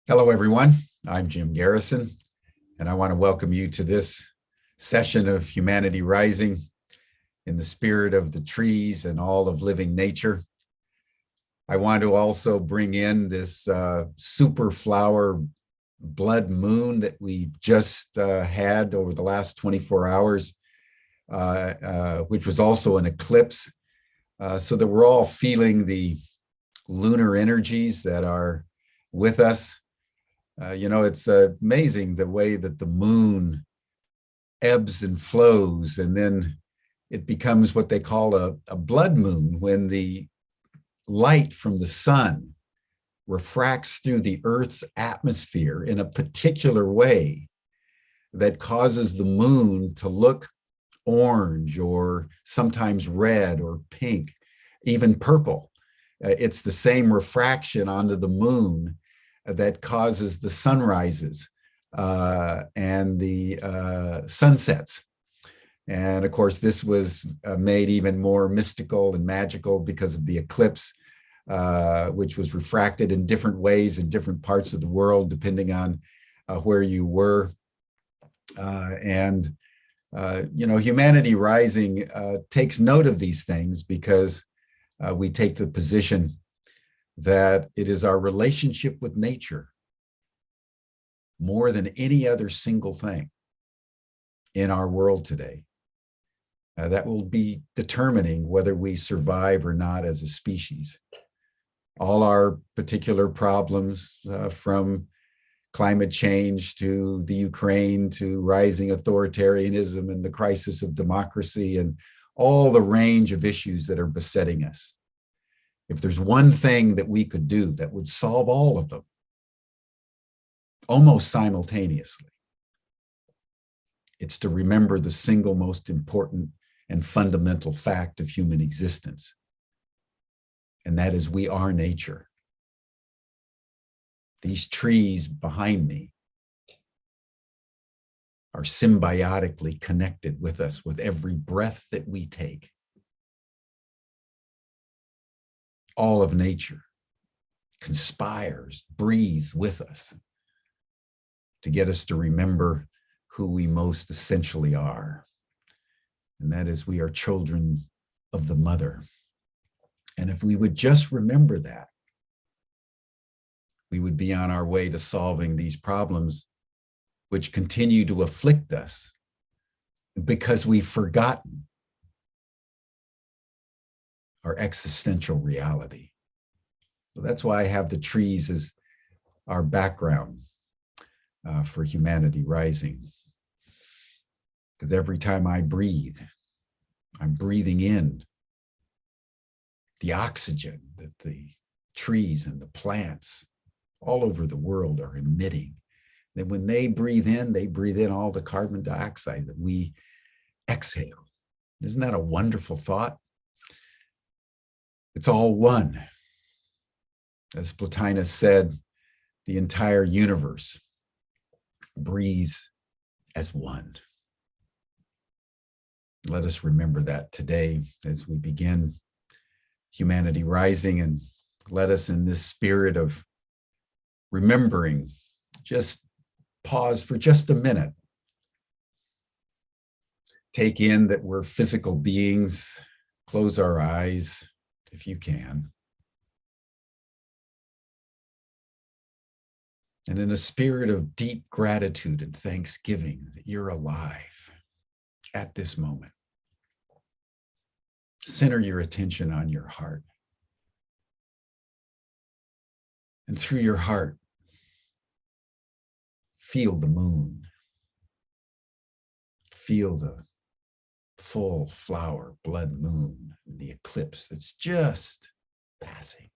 Hello, everyone. I'm Jim Garrison, and I want to welcome you to this session of Humanity Rising in the spirit of the trees and all of living nature. I want to also bring in this super flower blood moon that we just had over the last 24 hours, which was also an eclipse, so that we're all feeling the lunar energies that are with us. It's amazing the way that the moon ebbs and flows, and then it becomes what they call a blood moon when the light from the sun refracts through the Earth's atmosphere in a particular way that causes the moon to look orange or sometimes red or pink, even purple. It's the same refraction onto the moon that causes the sunrises and the sunsets. And of course, this was made even more mystical and magical because of the eclipse, which was refracted in different ways in different parts of the world, depending on where you were. Humanity Rising takes note of these things because we take the position that it is our relationship with nature more than any other single thing in our world today that will be determining whether we survive or not as a species. All our particular problems, from climate change to the Ukraine to rising authoritarianism and the crisis of democracy and all the range of issues that are besetting us. If there's one thing that we could do that would solve all of them almost simultaneously, it's to remember the single most important and fundamental fact of human existence, and that is we are nature. These trees behind me are symbiotically connected with us with every breath that we take. All of nature conspires, breathes with us to get us to remember who we most essentially are. And that is, we are children of the mother. And if we would just remember that, we would be on our way to solving these problems which continue to afflict us because we've forgotten our existential reality. So that's why I have the trees as our background for Humanity Rising. Because every time I breathe, I'm breathing in the oxygen that the trees and the plants all over the world are emitting. Then when they breathe in all the carbon dioxide that we exhale. Isn't that a wonderful thought? It's all one. As Plotinus said, the entire universe breathes as one. Let us remember that today as we begin Humanity Rising, and let us, in this spirit of remembering, just pause for just a minute. Take in that we're physical beings. Close our eyes if you can. And in a spirit of deep gratitude and thanksgiving that you're alive at this moment, center your attention on your heart. And through your heart, feel the moon. Feel the full flower blood moon and the eclipse that's just passing.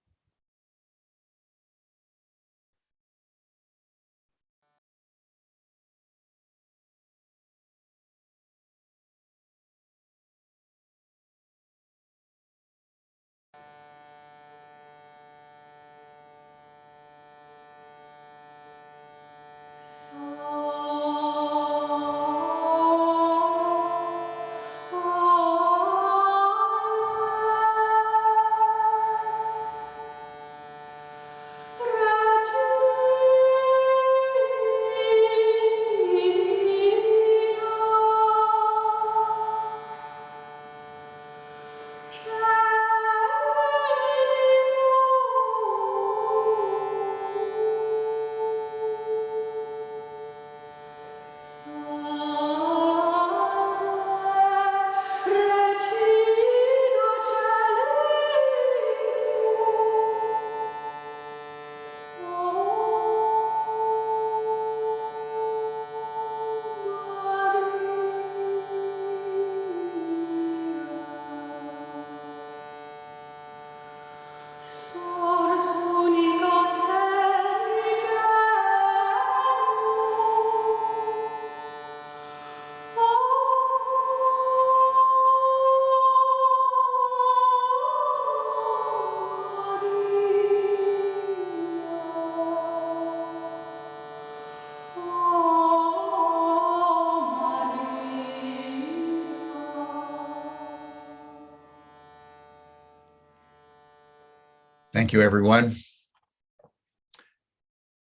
Thank you, everyone.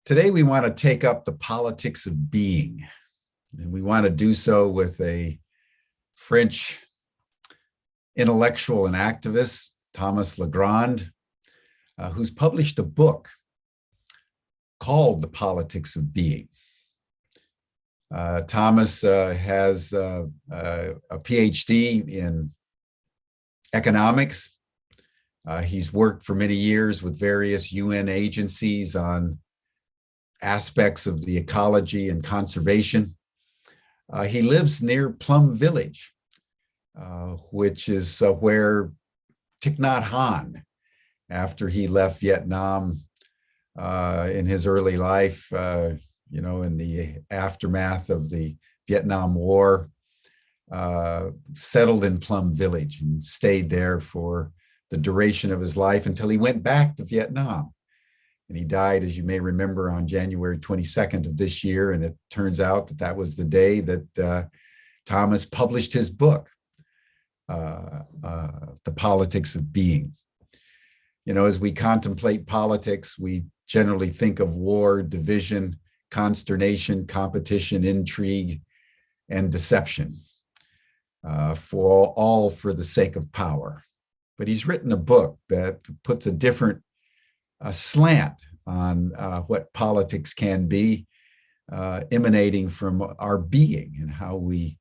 Today, we want to take up the politics of being, and we want to do so with a French intellectual and activist, Thomas Legrand, who's published a book called The Politics of Being. Thomas has a PhD in economics. He's worked for many years with various UN agencies on aspects of the ecology and conservation. He lives near Plum Village, which is where Thich Nhat Hanh, after he left Vietnam in his early life, in the aftermath of the Vietnam War, settled in Plum Village and stayed there for the duration of his life until he went back to Vietnam. And he died, as you may remember, on January 22nd of this year. And it turns out that that was the day that Thomas published his book, The Politics of Being. You know, as we contemplate politics, we generally think of war, division, consternation, competition, intrigue, and deception, all for the sake of power. But he's written a book that puts a different slant on what politics can be, emanating from our being and how we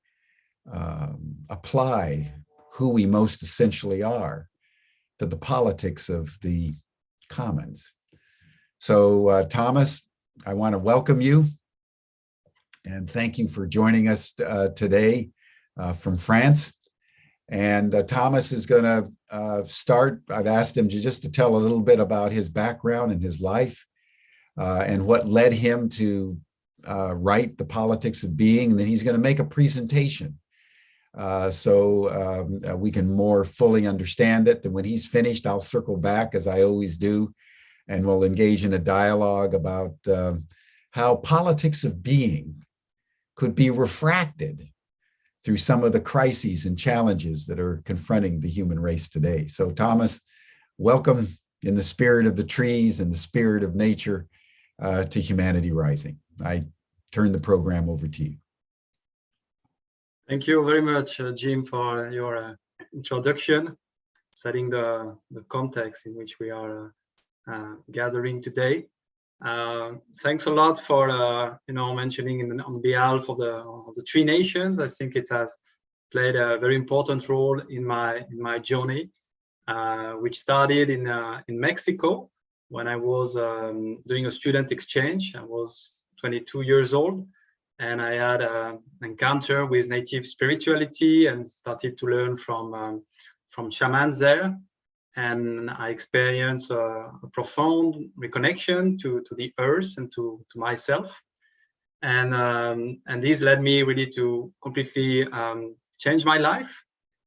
apply who we most essentially are to the politics of the commons. So, Thomas, I want to welcome you and thank you for joining us today from France. And Thomas is going to start. I've asked him just to tell a little bit about his background and his life and what led him to write The Politics of Being. And then he's going to make a presentation so we can more fully understand it. And when he's finished, I'll circle back, as I always do, and we'll engage in a dialogue about how politics of being could be refracted through some of the crises and challenges that are confronting the human race today. So, Thomas, welcome in the spirit of the trees and the spirit of nature to Humanity Rising. I turn the program over to you. Thank you very much, Jim, for your introduction, setting the context in which we are gathering today. Thanks a lot for mentioning on behalf of the three nations. I think it has played a very important role in my journey, which started in Mexico when I was doing a student exchange. I was 22 years old, and I had an encounter with native spirituality and started to learn from shamans there. And I experienced a profound reconnection to the earth and to myself. And this led me really to completely change my life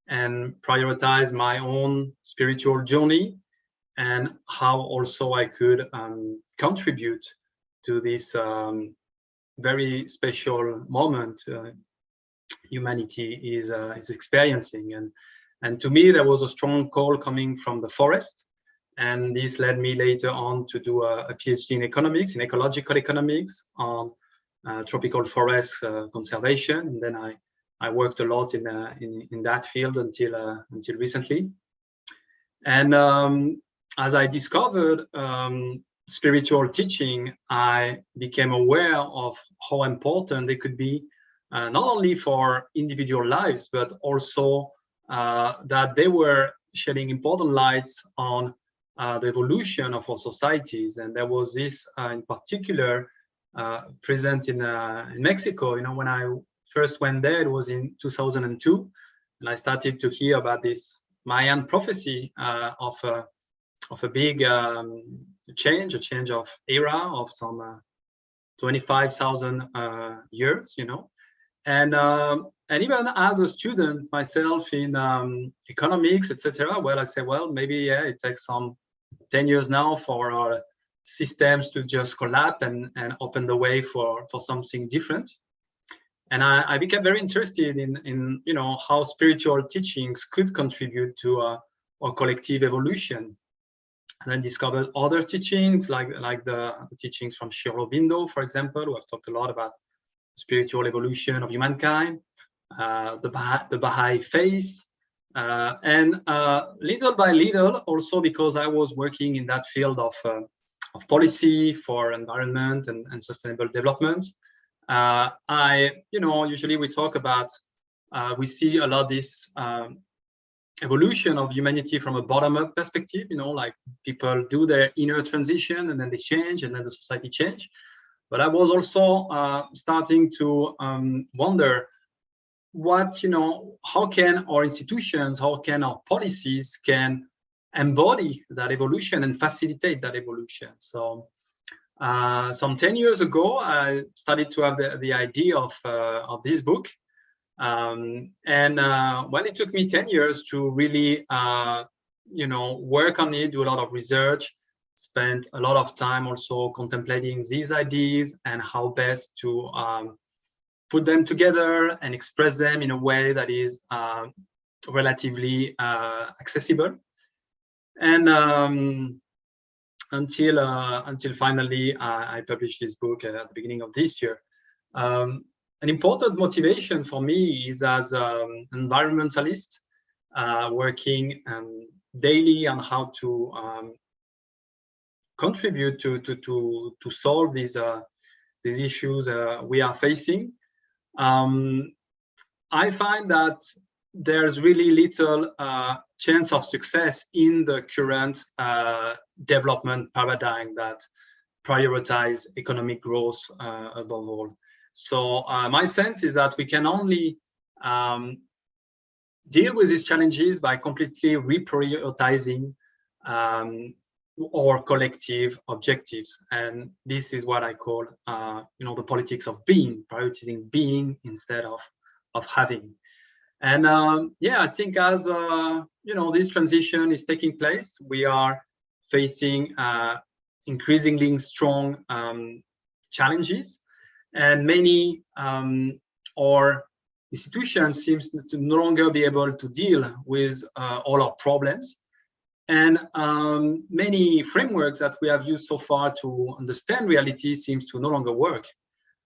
and prioritize my own spiritual journey and how also I could contribute to this very special moment humanity is experiencing. And to me, there was a strong call coming from the forest. And this led me later on to do a PhD in economics, in ecological economics, on tropical forest conservation. And then I worked a lot in that field until recently. And as I discovered spiritual teaching, I became aware of how important they could be, not only for individual lives, but also that they were shedding important lights on the evolution of our societies. And there was this in particular present in Mexico. You know, when I first went there, it was in 2002, and I started to hear about this Mayan prophecy of a big change, a change of era of some 25,000 years, you know. And even as a student myself in economics, etc., well, I say, well, maybe, yeah, it takes some 10 years now for our systems to just collapse and open the way for something different. And I became very interested in how spiritual teachings could contribute to our collective evolution. and then discovered other teachings like the teachings from Sri Aurobindo, for example, who have talked a lot about spiritual evolution of humankind, the Baha'i faith, and little by little, also because I was working in that field of policy for environment and sustainable development. Usually we talk about, we see a lot this evolution of humanity from a bottom-up perspective, like people do their inner transition and then they change and then the society change. But I was also starting to wonder how can our institutions, how can our policies can embody that evolution and facilitate that evolution. So some 10 years ago, I started to have the idea of this book. It took me 10 years to really, work on it, do a lot of research, spent a lot of time also contemplating these ideas and how best to put them together and express them in a way that is relatively accessible. And until finally I published this book at the beginning of this year. An important motivation for me is as an environmentalist, working daily on how to contribute to solve these issues we are facing. I find that there's really little chance of success in the current development paradigm that prioritize economic growth above all. So my sense is that we can only deal with these challenges by completely reprioritizing our collective objectives. And this is what I call, the politics of being, prioritizing being instead of having. And I think as, this transition is taking place, we are facing increasingly strong challenges. And many our institutions seem to no longer be able to deal with all our problems. And many frameworks that we have used so far to understand reality seems to no longer work.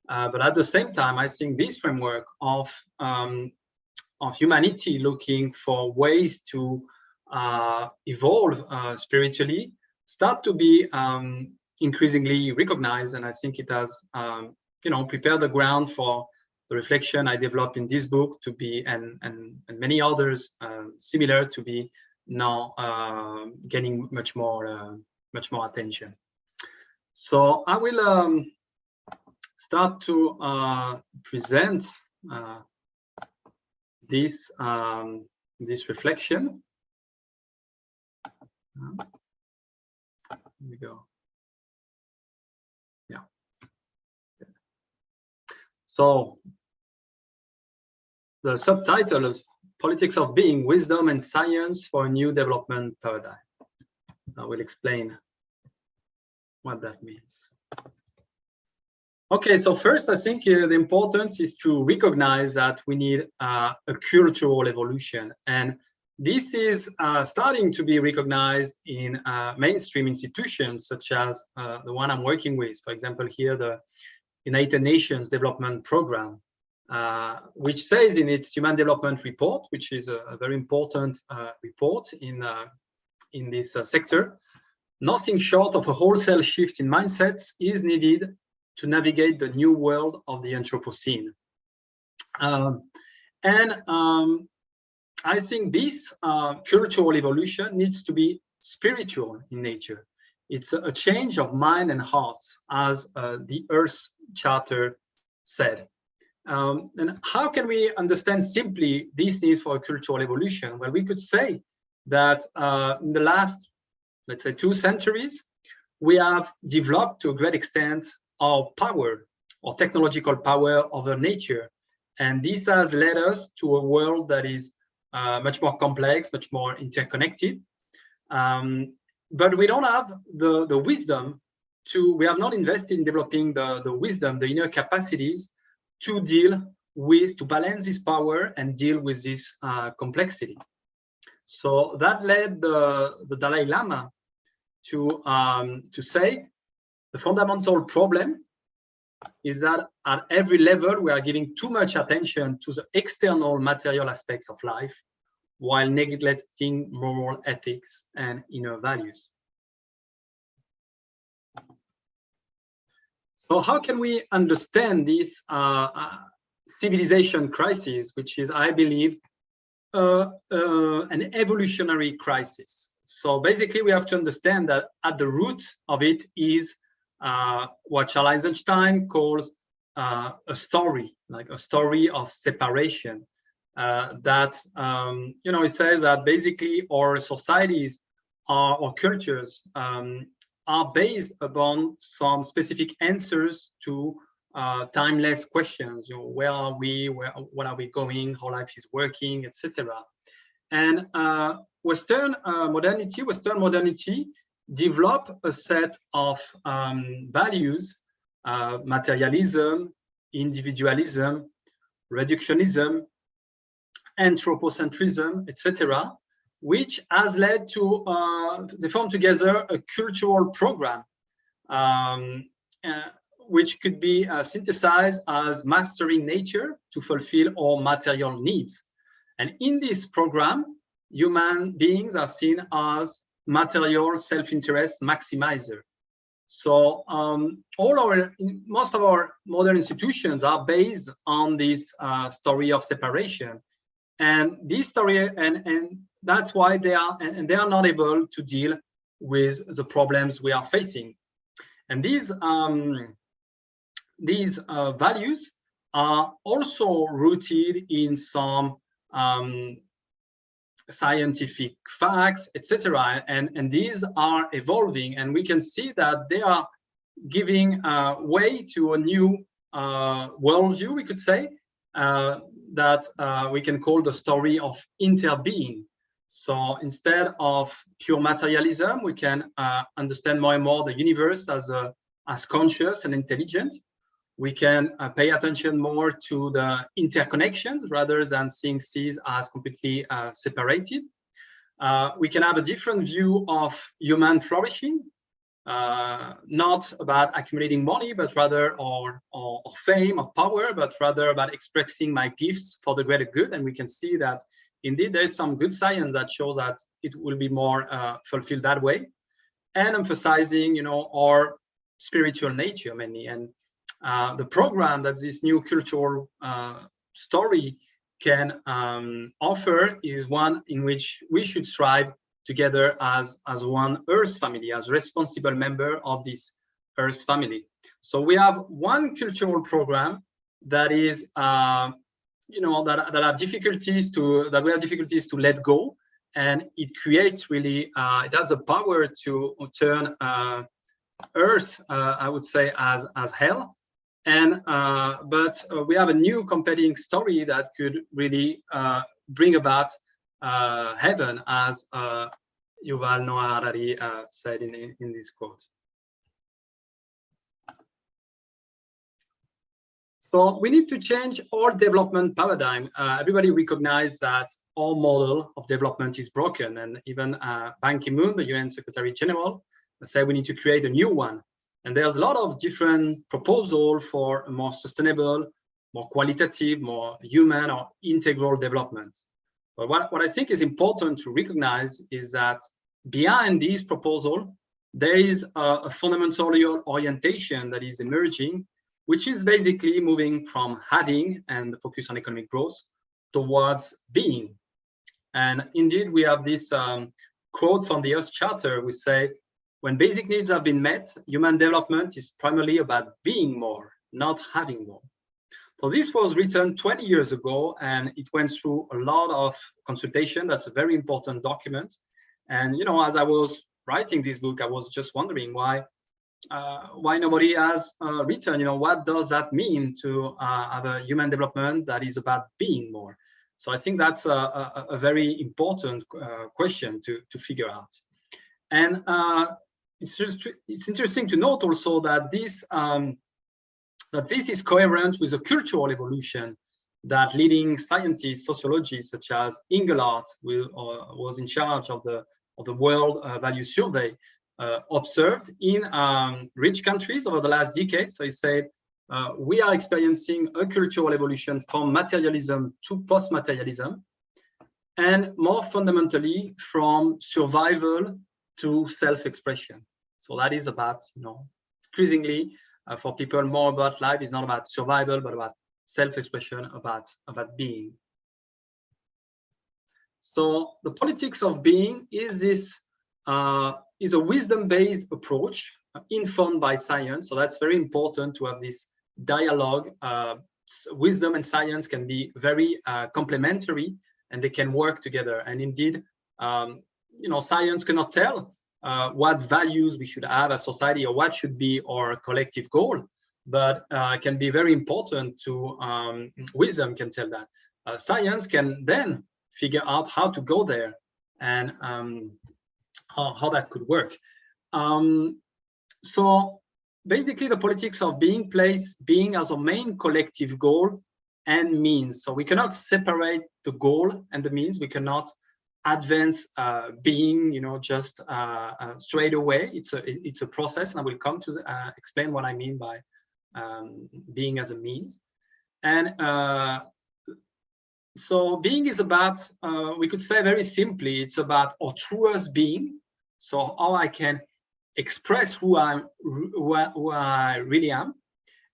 But at the same time, I think this framework of humanity looking for ways to evolve spiritually start to be increasingly recognized. And I think it has prepare the ground for the reflection I developed in this book to be, and many others similar, to be now getting much more attention. So I will start to present this reflection. Here we go. So the subtitle is Politics of Being, Wisdom and Science for a New Development Paradigm. I will explain what that means. Okay, so first I think the importance is to recognize that we need a cultural evolution. And this is starting to be recognized in mainstream institutions such as the one I'm working with. For example, here the United Nations Development Program, which says in its Human Development Report, which is a very important report in this sector, nothing short of a wholesale shift in mindsets is needed to navigate the new world of the Anthropocene. I think this cultural evolution needs to be spiritual in nature. It's a change of mind and heart, as the Earth Charter said. And how can we understand simply this need for a cultural evolution? Well, we could say that in the last, let's say, 2 centuries, we have developed to a great extent our power, or technological power over nature. And this has led us to a world that is much more complex, much more interconnected. But we don't have the wisdom we have not invested in developing the wisdom, the inner capacities to balance this power and deal with this complexity. So that led the Dalai Lama to say the fundamental problem is that at every level we are giving too much attention to the external material aspects of life while neglecting moral ethics and inner values. So how can we understand this civilization crisis, which is, I believe, an evolutionary crisis? So basically, we have to understand that at the root of it is what Charles Eisenstein calls a story, like a story of separation. That he said that basically our societies, our cultures are based upon some specific answers to timeless questions. Where are we? What are we going? How life is working, etc. And Western modernity developed a set of values: materialism, individualism, reductionism, anthropocentrism, etc., which has led to they form together a cultural program, which could be synthesized as mastering nature to fulfill all material needs. And in this program, human beings are seen as material self-interest maximizer. So most of our modern institutions are based on this story of separation. And this story, and that's why they are not able to deal with the problems we are facing. And these values are also rooted in some scientific facts, etc. And these are evolving, and we can see that they are giving way to a new worldview, we could say, that we can call the story of interbeing. So instead of pure materialism, we can understand more and more the universe as conscious and intelligent. We can pay attention more to the interconnections rather than seeing things as completely separated. We can have a different view of human flourishing, not about accumulating money, but rather or fame or power, but rather about expressing my gifts for the greater good. And we can see that indeed there is some good science that shows that it will be more fulfilled that way, and emphasizing, our spiritual nature mainly. And the program that this new cultural story can offer is one in which we should strive together as one Earth family, as responsible member of this Earth family. So we have one cultural program that is, that we have difficulties to let go, and it creates really, it has the power to turn Earth, I would say, as hell. And but we have a new competing story that could really bring about heaven, as Yuval Noah Harari said in this quote. So we need to change our development paradigm. Everybody recognizes that our model of development is broken, and even Ban Ki-moon, the UN Secretary General, said we need to create a new one. And there's a lot of different proposals for a more sustainable, more qualitative, more human or integral development. But what I think is important to recognize is that behind these proposals, there is a fundamental orientation that is emerging, which is basically moving from having and the focus on economic growth towards being. And indeed, we have this quote from the Earth Charter, which say, when basic needs have been met, human development is primarily about being more, not having more. So this was written 20 years ago, and it went through a lot of consultation. That's a very important document. And, as I was writing this book, I was just wondering why nobody has written, what does that mean to have a human development that is about being more? So I think that's a very important question to figure out. And it's interesting to note also that this is coherent with a cultural evolution that leading scientists, sociologists such as Engelhardt was in charge of the World Value Survey, observed in rich countries over the last decade. So he said, we are experiencing a cultural evolution from materialism to post-materialism, and more fundamentally from survival to self-expression. So that is about, increasingly for people, more about life is not about survival, but about self-expression, about being. So the politics of being is this is a wisdom-based approach informed by science. So that's very important to have this dialogue. Wisdom and science can be very complementary, and they can work together. And indeed, science cannot tell what values we should have as society or what should be our collective goal, but can be very important to wisdom can tell that. Science can then figure out how to go there and how that could work. So basically, the politics of being place being as a main collective goal and means. So we cannot separate the goal and the means. We cannot advance being, just straight away. It's a process, and I will come to explain what I mean by being as a means. And so being is about, we could say very simply, it's about our truest being. So how I can express who I really am,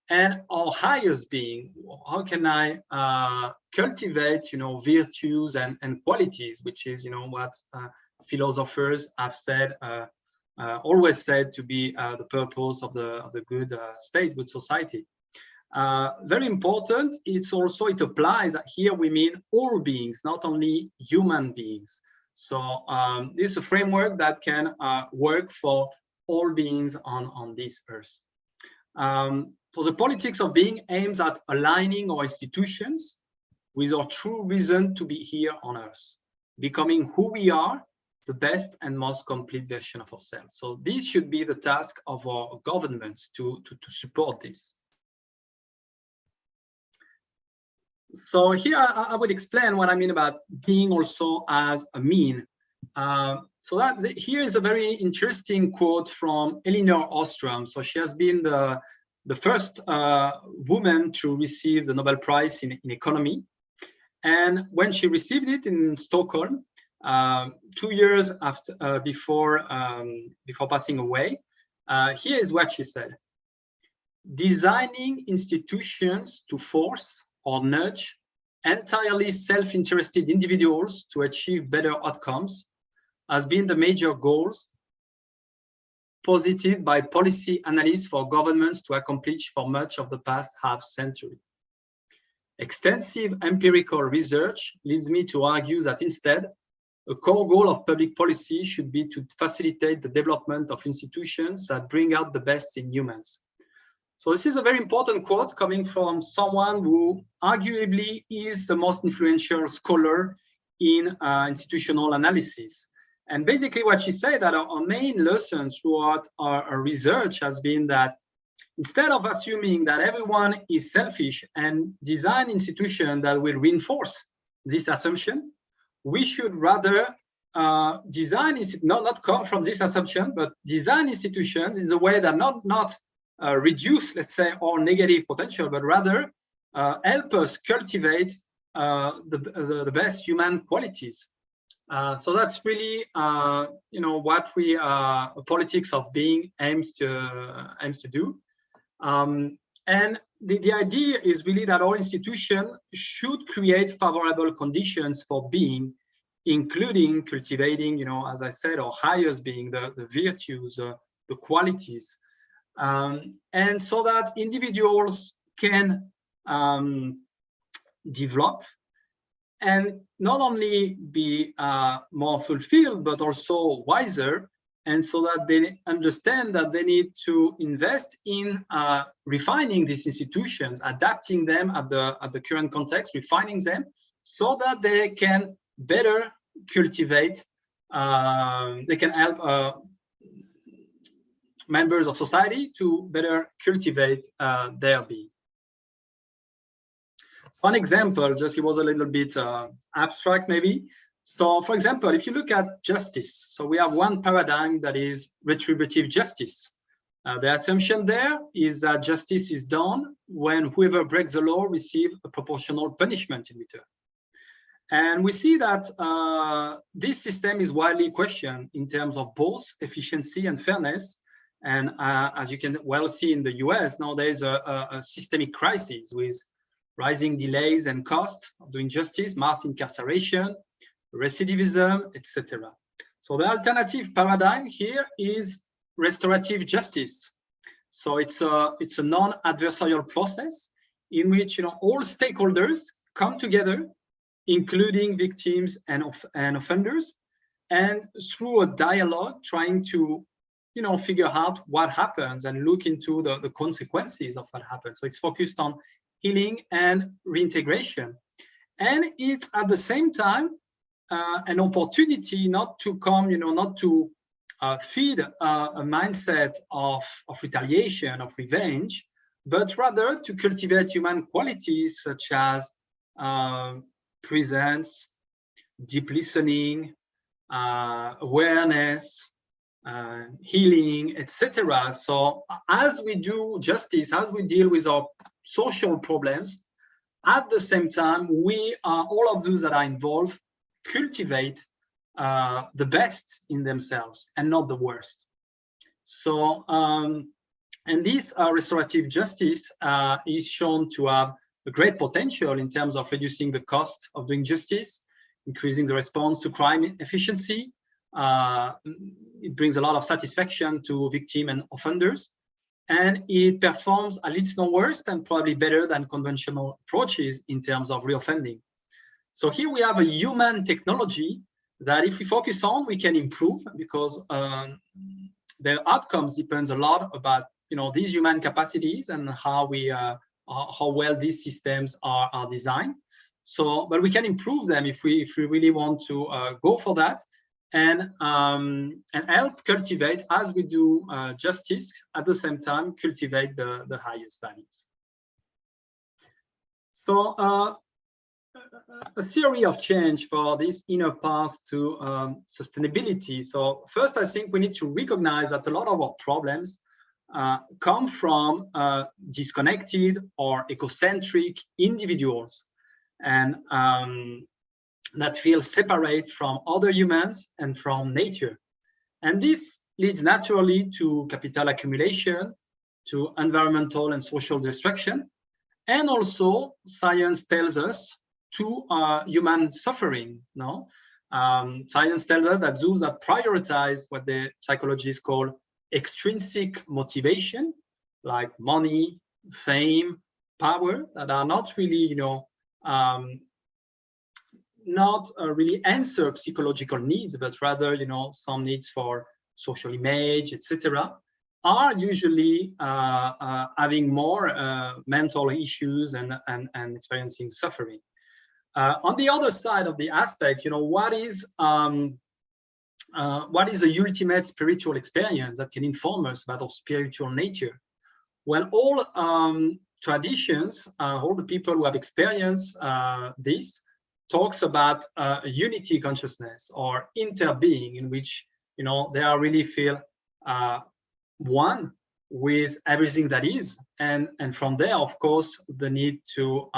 and our highest being. How can I cultivate, virtues and qualities, which is, what philosophers have said, always said to be the purpose of the good state, good society. Very important. It applies here. We mean all beings, not only human beings. So this is a framework that can work for all beings on this earth. So the politics of being aims at aligning our institutions with our true reason to be here on earth, becoming who we are, the best and most complete version of ourselves. So this should be the task of our governments to support this. So here I would explain what I mean about being also as a mean. So that here is a very interesting quote from Elinor Ostrom. So she has been the first woman to receive the Nobel Prize in economy. And when she received it in Stockholm, 2 years after, before passing away, here is what she said: designing institutions to force or nudge entirely self-interested individuals to achieve better outcomes has been the major goals posited by policy analysts for governments to accomplish for much of the past half-century. Extensive empirical research leads me to argue that instead, a core goal of public policy should be to facilitate the development of institutions that bring out the best in humans. So this is a very important quote coming from someone who arguably is the most influential scholar in institutional analysis. And basically what she said, that our main lessons throughout our research has been that instead of assuming that everyone is selfish and design institutions that will reinforce this assumption, we should rather design, not come from this assumption, but design institutions in the way that not reduce, let's say, our negative potential, but rather help us cultivate the best human qualities. So that's really, what we politics of being aims to do. And the idea is really that our institution should create favorable conditions for being, including cultivating, as I said, our highest being, the virtues, the qualities. And so that individuals can develop and not only be more fulfilled, but also wiser, and so that they understand that they need to invest in refining these institutions, adapting them at the current context, refining them, so that they can better cultivate, they can help members of society to better cultivate their being. One example, just it was a little bit abstract maybe, So, for example, if you look at justice, so we have one paradigm that is retributive justice. The assumption there is that justice is done when whoever breaks the law receives a proportional punishment in return. And we see that this system is widely questioned in terms of both efficiency and fairness. And as you can well see in the US, now there is a systemic crisis with rising delays and costs of doing justice, mass incarceration, recidivism, etc. So the alternative paradigm here is restorative justice. So it's a non-adversarial process in which all stakeholders come together, including victims and offenders, and through a dialogue trying to figure out what happens and look into the consequences of what happens. So it's focused on healing and reintegration, and it's at the same time an opportunity not to come, not to feed a mindset of retaliation, of revenge, but rather to cultivate human qualities such as presence, deep listening, awareness, healing, etc. So as we do justice, as we deal with our social problems, at the same time, we are, all of those that are involved, cultivate the best in themselves and not the worst. So, and this restorative justice is shown to have a great potential in terms of reducing the cost of doing justice, increasing the response to crime efficiency. It brings a lot of satisfaction to victims and offenders, and it performs at least no worse and probably better than conventional approaches in terms of reoffending. So here we have a human technology that if we focus on, we can improve, because the outcomes depends a lot about these human capacities and how we how well these systems are designed. So, but we can improve them if we really want to go for that, and help cultivate, as we do justice, at the same time cultivate the highest values. So a theory of change for this inner path to sustainability. So first, I think we need to recognize that a lot of our problems come from disconnected or egocentric individuals, and that feel separate from other humans and from nature. And this leads naturally to capital accumulation, to environmental and social destruction, and also science tells us to human suffering. No, science tells us that those that prioritize what the psychologists call extrinsic motivation, like money, fame, power, that are not really, not really answer psychological needs, but rather, some needs for social image, etc., are usually having more mental issues and experiencing suffering. On the other side of the aspect, what is the ultimate spiritual experience that can inform us about our spiritual nature? Well, all traditions, all the people who have experienced this, talks about unity consciousness or interbeing, in which they are really feel one with everything that is, and from there, of course, the need to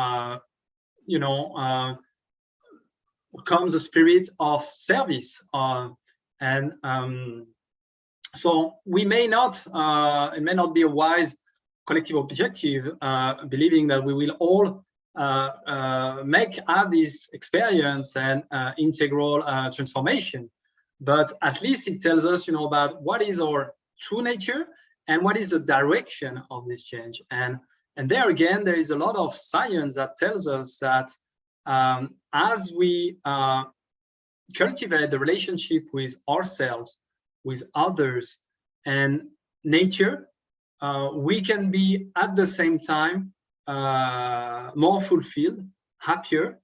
comes a spirit of service, and so we may not, it may not be a wise collective objective, believing that we will all have this experience and integral transformation, but at least it tells us, about what is our true nature and what is the direction of this change. And there again, there is a lot of science that tells us that as we cultivate the relationship with ourselves, with others, and nature, we can be at the same time more fulfilled, happier,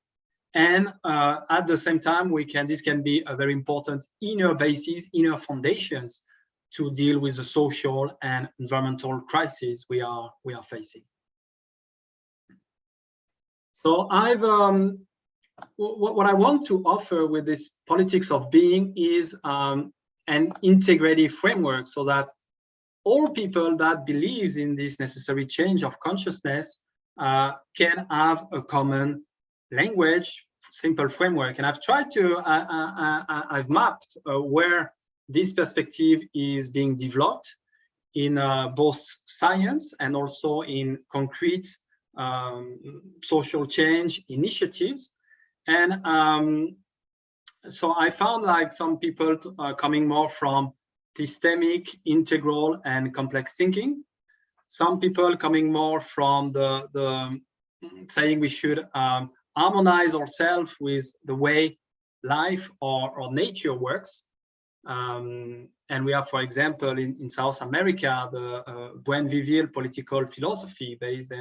and at the same time this can be a very important inner basis, inner foundations to deal with the social and environmental crises we are facing. So I've what I want to offer with this politics of being is an integrative framework, so that all people that believes in this necessary change of consciousness can have a common language, simple framework. And I've tried to, I've mapped where this perspective is being developed in both science and also in concrete social change initiatives. And so I found like some people coming more from systemic, integral, and complex thinking. Some people coming more from the saying we should harmonize ourselves with the way life or nature works. And we have, for example, in South America, the Buenvivir political philosophy based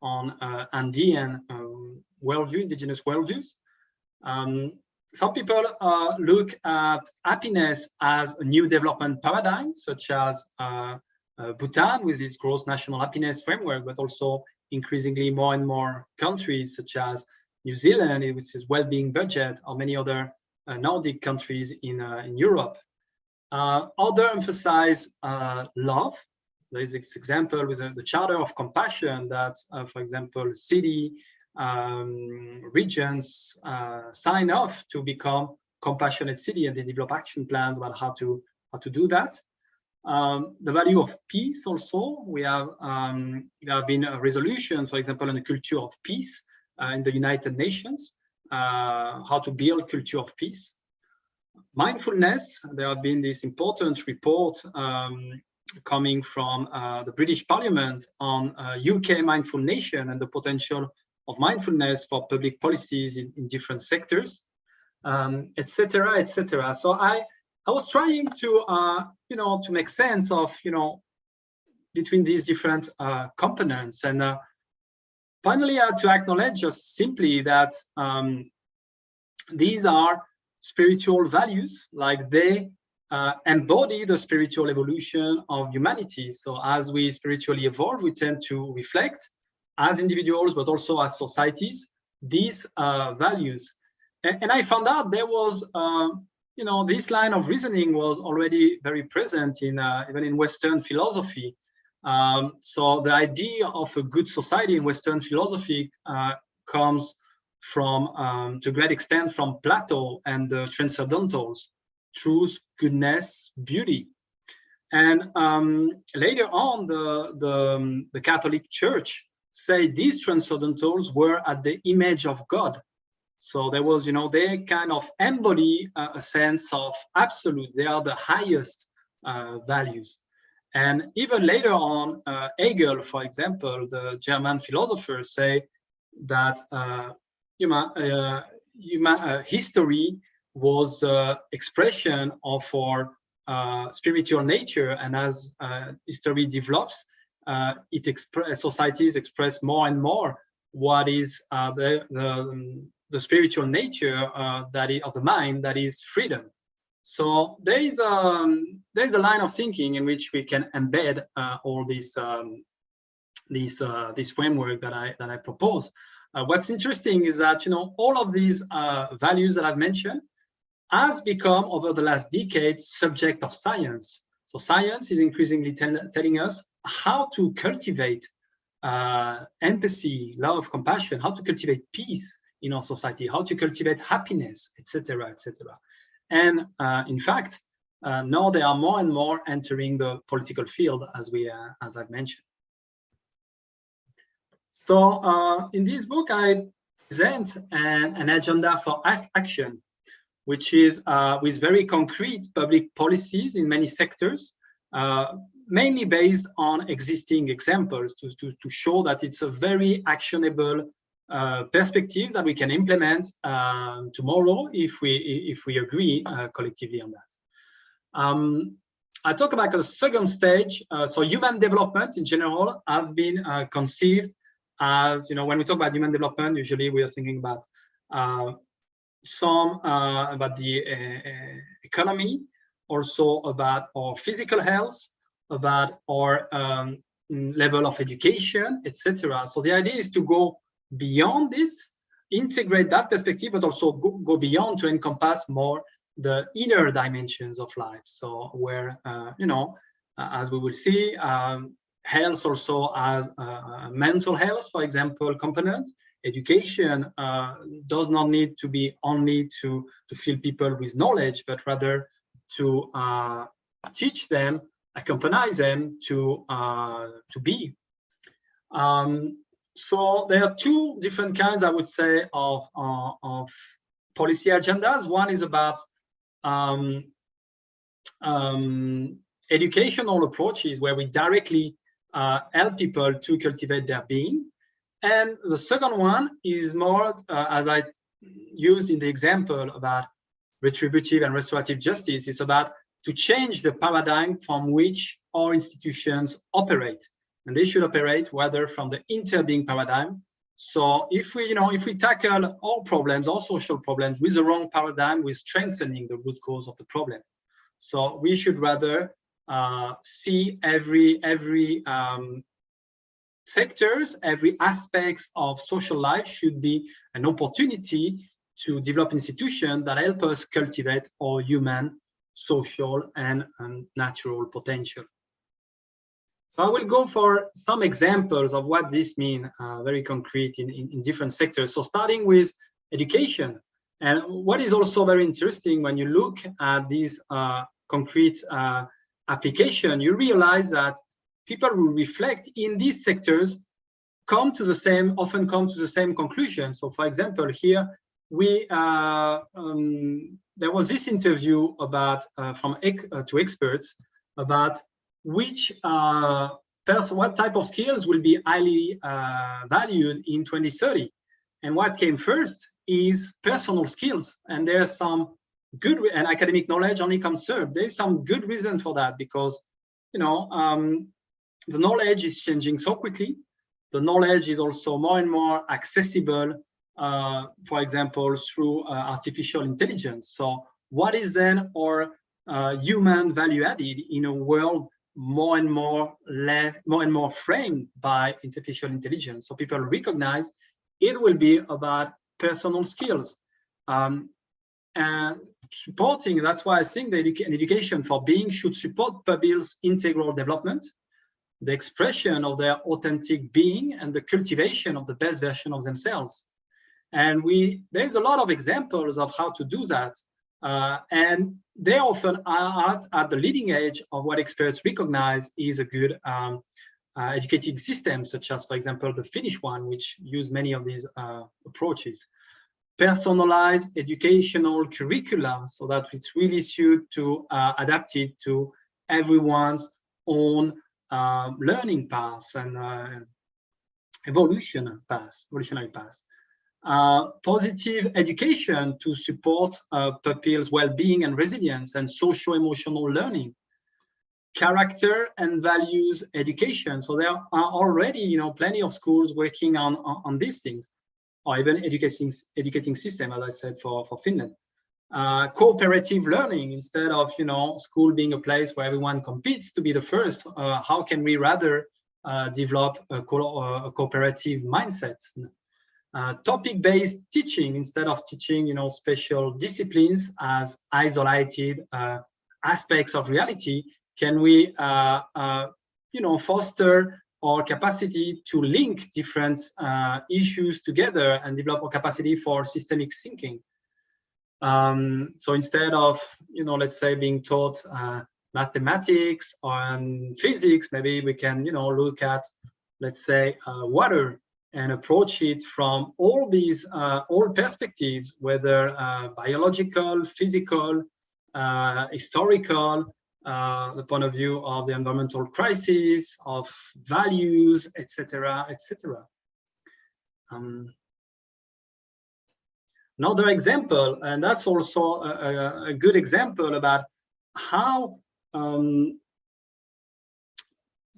on Andean worldview, indigenous worldviews. Some people look at happiness as a new development paradigm, such as Bhutan with its gross national happiness framework, but also increasingly more and more countries such as New Zealand, which is well-being budget, or many other Nordic countries in Europe. Others emphasize love. There is this example with the Charter of Compassion that, for example, city regions sign off to become compassionate city, and they develop action plans about how to do that. The value of peace also. We have there have been a resolution, for example, on the culture of peace in the United Nations, how to build culture of peace. Mindfulness. There have been this important report coming from the British Parliament on UK mindful nation and the potential of mindfulness for public policies in different sectors, etc., etc. So I was trying to to make sense of between these different components, and finally I had to acknowledge just simply that these are spiritual values, like they embody the spiritual evolution of humanity. So as we spiritually evolve, we tend to reflect as individuals, but also as societies, these values. And I found out there was, this line of reasoning was already very present in even in Western philosophy. So the idea of a good society in Western philosophy comes from, to a great extent, from Plato and the transcendentals: truth, goodness, beauty. And later on, the Catholic Church say these transcendentals were at the image of God. So there was, they kind of embody a sense of absolute. They are the highest values. And even later on, Hegel, for example, the German philosophers, say that history was expression of our spiritual nature, and as history develops, societies express more and more what is the spiritual nature of the mind, that is freedom. So there is a line of thinking in which we can embed all this framework that I propose. What's interesting is that all of these values that I've mentioned has become, over the last decades, subject of science. So science is increasingly telling us how to cultivate empathy, love, compassion, how to cultivate peace in our society, how to cultivate happiness, etc., etc. And in fact, now they are more and more entering the political field, as I've mentioned. So in this book, I present an agenda for action, which is with very concrete public policies in many sectors, mainly based on existing examples to show that it's a very actionable perspective that we can implement tomorrow if we agree collectively on that. I talk about a second stage. So human development in general have been conceived as, when we talk about human development, usually we are thinking about about the economy, also about our physical health, about our level of education, etc. So the idea is to go beyond this integrate that perspective, but also go beyond to encompass more the inner dimensions of life. So where, as we will see, health also has mental health, for example, component. Education does not need to be only to fill people with knowledge, but rather to teach them, accompany them to be. So there are two different kinds, I would say, of policy agendas. One is about educational approaches where we directly help people to cultivate their being. And the second one is more, as I used in the example about retributive and restorative justice, it's about to change the paradigm from which our institutions operate. And they should operate rather from the interbeing paradigm. So if we tackle all problems, all social problems with the wrong paradigm, we're strengthening the root cause of the problem. So we should rather see every sectors, every aspects of social life should be an opportunity to develop institutions that help us cultivate our human, social, and natural potential. So I will go for some examples of what this means, very concrete in different sectors. So starting with education. And what is also very interesting when you look at these concrete application, you realize that people who reflect in these sectors often come to the same conclusion. So for example, here there was this interview about to experts about which what type of skills will be highly valued in 2030. And what came first is personal skills. And there's some good, and academic knowledge only comes third. There's some good reason for that, because the knowledge is changing so quickly. The knowledge is also more and more accessible, for example, through artificial intelligence. So what is then our human value added in a world more and more framed by artificial intelligence? So people recognize it will be about personal skills. And supporting, that's why I think the education for being should support people's integral development, the expression of their authentic being, and the cultivation of the best version of themselves. And there's a lot of examples of how to do that. And they often are at the leading edge of what experts recognize is a good educating system, such as, for example, the Finnish one, which use many of these approaches. Personalized educational curricula, so that it's really suited to adapted to everyone's own learning path and evolutionary path. Positive education to support pupils' well-being and resilience and social-emotional learning. Character and values education. So there are already, plenty of schools working on these things, or even educating system, as I said, for Finland. Cooperative learning, instead of school being a place where everyone competes to be the first, how can we rather develop a cooperative mindset? Topic-based teaching, instead of teaching special disciplines as isolated aspects of reality, can we foster our capacity to link different issues together and develop our capacity for systemic thinking? So instead of let's say being taught mathematics or physics, maybe we can look at, let's say, water, and approach it from all these all perspectives, whether biological, physical, historical, the point of view of the environmental crisis, of values, etc., etc. Another example, and that's also a good example about how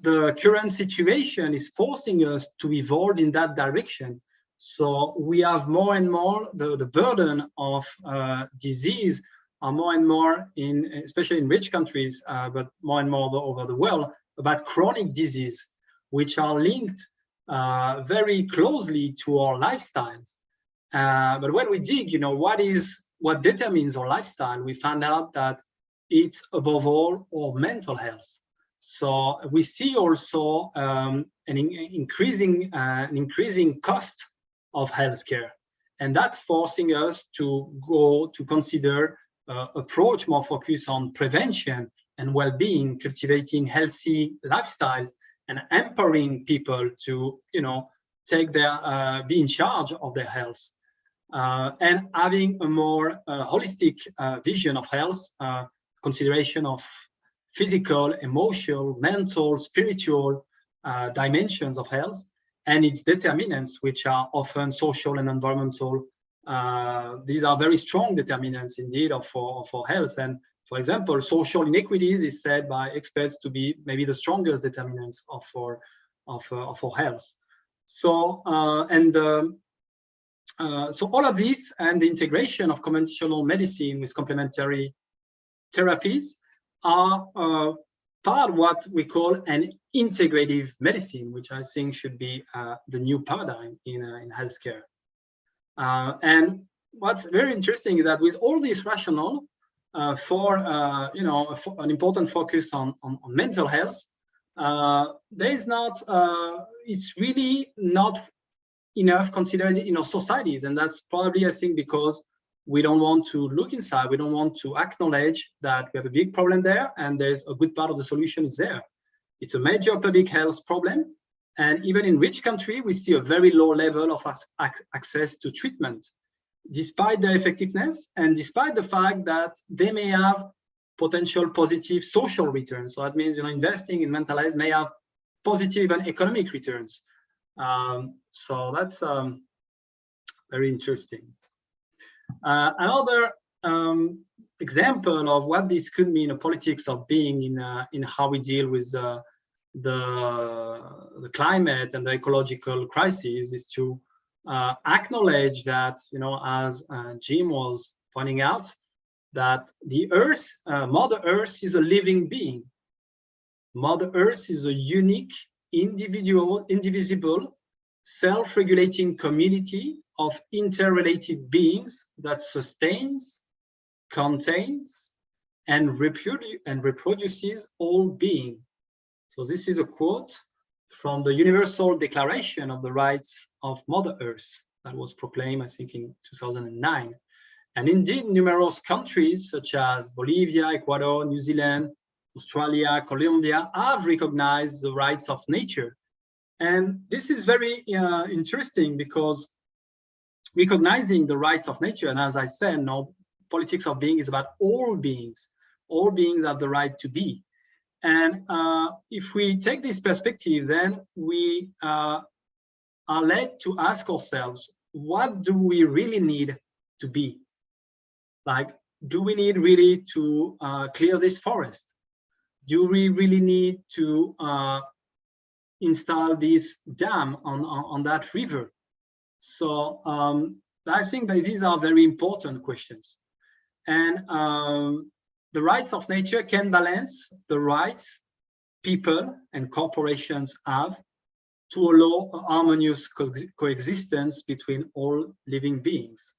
the current situation is forcing us to evolve in that direction. So we have more and more the burden of disease are more and more especially in rich countries, but more and more over the world, about chronic disease, which are linked very closely to our lifestyles. But when we dig, what determines our lifestyle, we find out that it's above all our mental health. So we see also an increasing cost of healthcare, and that's forcing us to consider approach more focused on prevention and well-being, cultivating healthy lifestyles, and empowering people to be in charge of their health, and having a more holistic vision of health, consideration of physical, emotional, mental, spiritual dimensions of health, and its determinants, which are often social and environmental. These are very strong determinants indeed for health. And for example, social inequities is said by experts to be maybe the strongest determinants of our health. So so all of this and the integration of conventional medicine with complementary therapies are part of what we call an integrative medicine, which I think should be the new paradigm in healthcare. And what's very interesting is that with all this rationale for an important focus on mental health, there is not it's really not enough considered in our societies, and that's probably, I think, because we don't want to look inside. We don't want to acknowledge that we have a big problem there, and there's a good part of the solution is there. It's a major public health problem, and even in rich countries, we see a very low level of access to treatment, despite their effectiveness and despite the fact that they may have potential positive social returns. So that means investing in mental health may have positive and economic returns. So that's very interesting. Another example of what this could mean, a politics of being in how we deal with the climate and the ecological crisis, is to acknowledge that, as Jim was pointing out, that the Earth, Mother Earth, is a living being. Mother Earth is a unique, individual, indivisible, self-regulating community of interrelated beings that sustains, contains, and reproduces all being. So this is a quote from the Universal Declaration of the Rights of Mother Earth that was proclaimed, I think, in 2009. And indeed, numerous countries such as Bolivia, Ecuador, New Zealand, Australia, Colombia have recognized the rights of nature. And this is very interesting, because recognizing the rights of nature, and as I said, politics of being is about all beings. All beings have the right to be. And if we take this perspective, then we are led to ask ourselves, what do we really need to be? Like, do we need really to clear this forest? Do we really need to install this dam on that river? So I think that these are very important questions. And the rights of nature can balance the rights people and corporations have to allow harmonious coexistence between all living beings.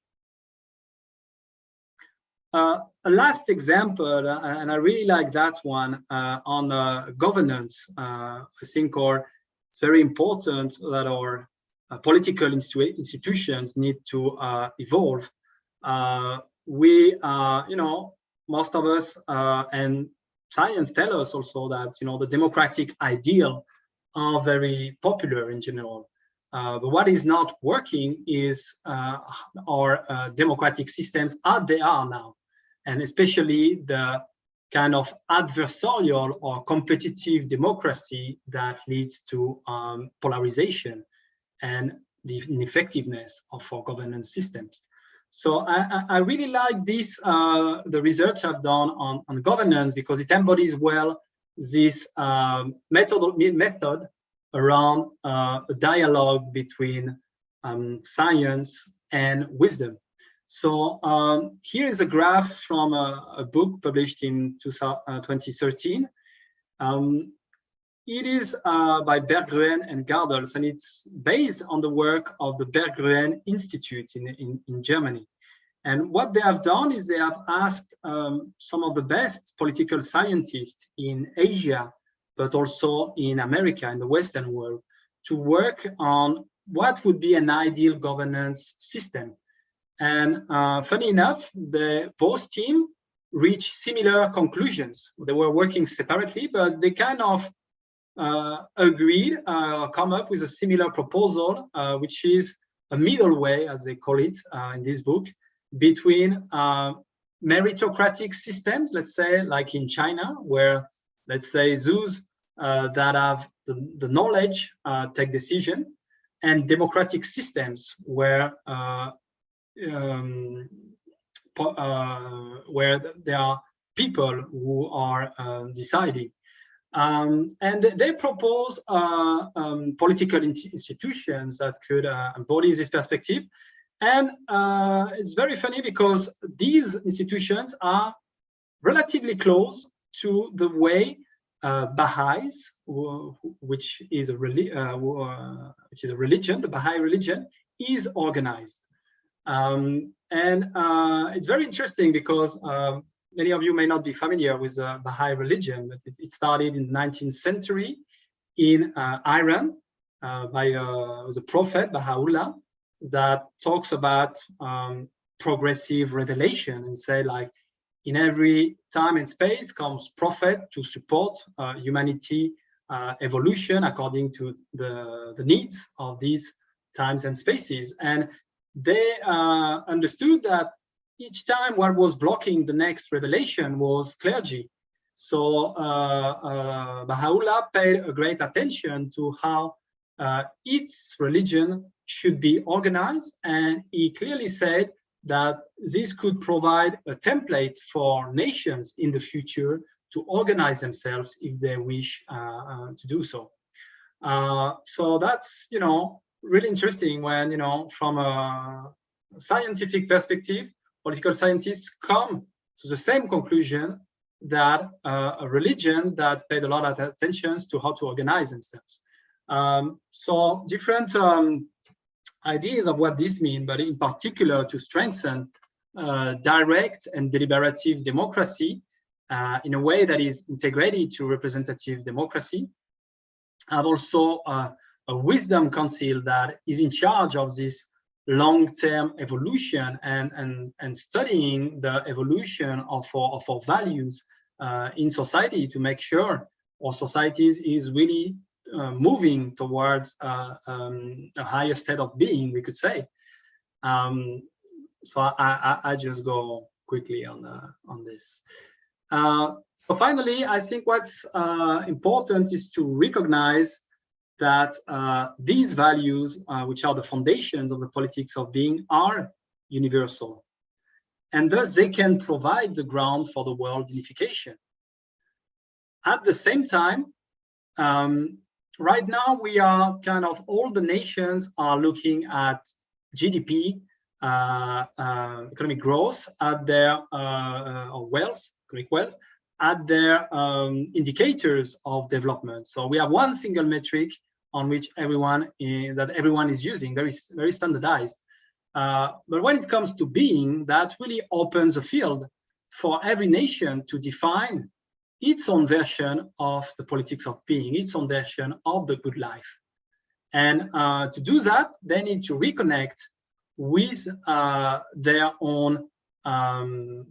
A last example, and I really like that one, on governance. I think it's very important that our political institutions need to evolve. Most of us, and science tell us also that the democratic ideal are very popular in general. But what is not working is our democratic systems as they are now, and especially the kind of adversarial or competitive democracy that leads to polarization and the ineffectiveness of our governance systems. So I really like this, the research I've done on governance, because it embodies well this method around a dialogue between science and wisdom. So here is a graph from a book published in 2013. it is by Berggren and Gardels, and it's based on the work of the Berggren Institute in Germany. And what they have done is they have asked some of the best political scientists in Asia, but also in America, in the Western world, to work on what would be an ideal governance system. And funny enough, both teams reached similar conclusions. They were working separately, but they kind of agreed, come up with a similar proposal, which is a middle way, as they call it in this book, between meritocratic systems, let's say, like in China, where, let's say, those that have the knowledge take decision, and democratic systems where there are people who are deciding. And they propose political institutions that could embody this perspective. And it's very funny because these institutions are relatively close to the way Baha'is, which is a religion, the Baha'i religion, is organized. And it's very interesting because many of you may not be familiar with the Baha'i religion, but it started in the 19th century in Iran by the prophet Baha'u'llah, that talks about progressive revelation and say, like, in every time and space comes prophet to support humanity evolution according to the needs of these times and spaces. And they understood that each time what was blocking the next revelation was clergy. So Baha'u'llah paid a great attention to how its religion should be organized, and he clearly said that this could provide a template for nations in the future to organize themselves if they wish to do so. So that's, really interesting when, from a scientific perspective, political scientists come to the same conclusion that a religion that paid a lot of attention to how to organize themselves. So different ideas of what this means, but in particular to strengthen direct and deliberative democracy in a way that is integrated to representative democracy. And also a wisdom council that is in charge of this long-term evolution and studying the evolution of our values in society to make sure our societies is really moving towards a higher state of being, we could say. So I just go quickly on this. So finally, I think what's important is to recognize that these values, which are the foundations of the politics of being, are universal. And thus they can provide the ground for the world unification. At the same time, right now we are kind of, all the nations are looking at GDP, economic growth at their, or wealth, economic wealth, at their indicators of development. So we have one single metric on which everyone is using, very standardized. But when it comes to being, that really opens a field for every nation to define its own version of the politics of being, its own version of the good life. And to do that, they need to reconnect with their own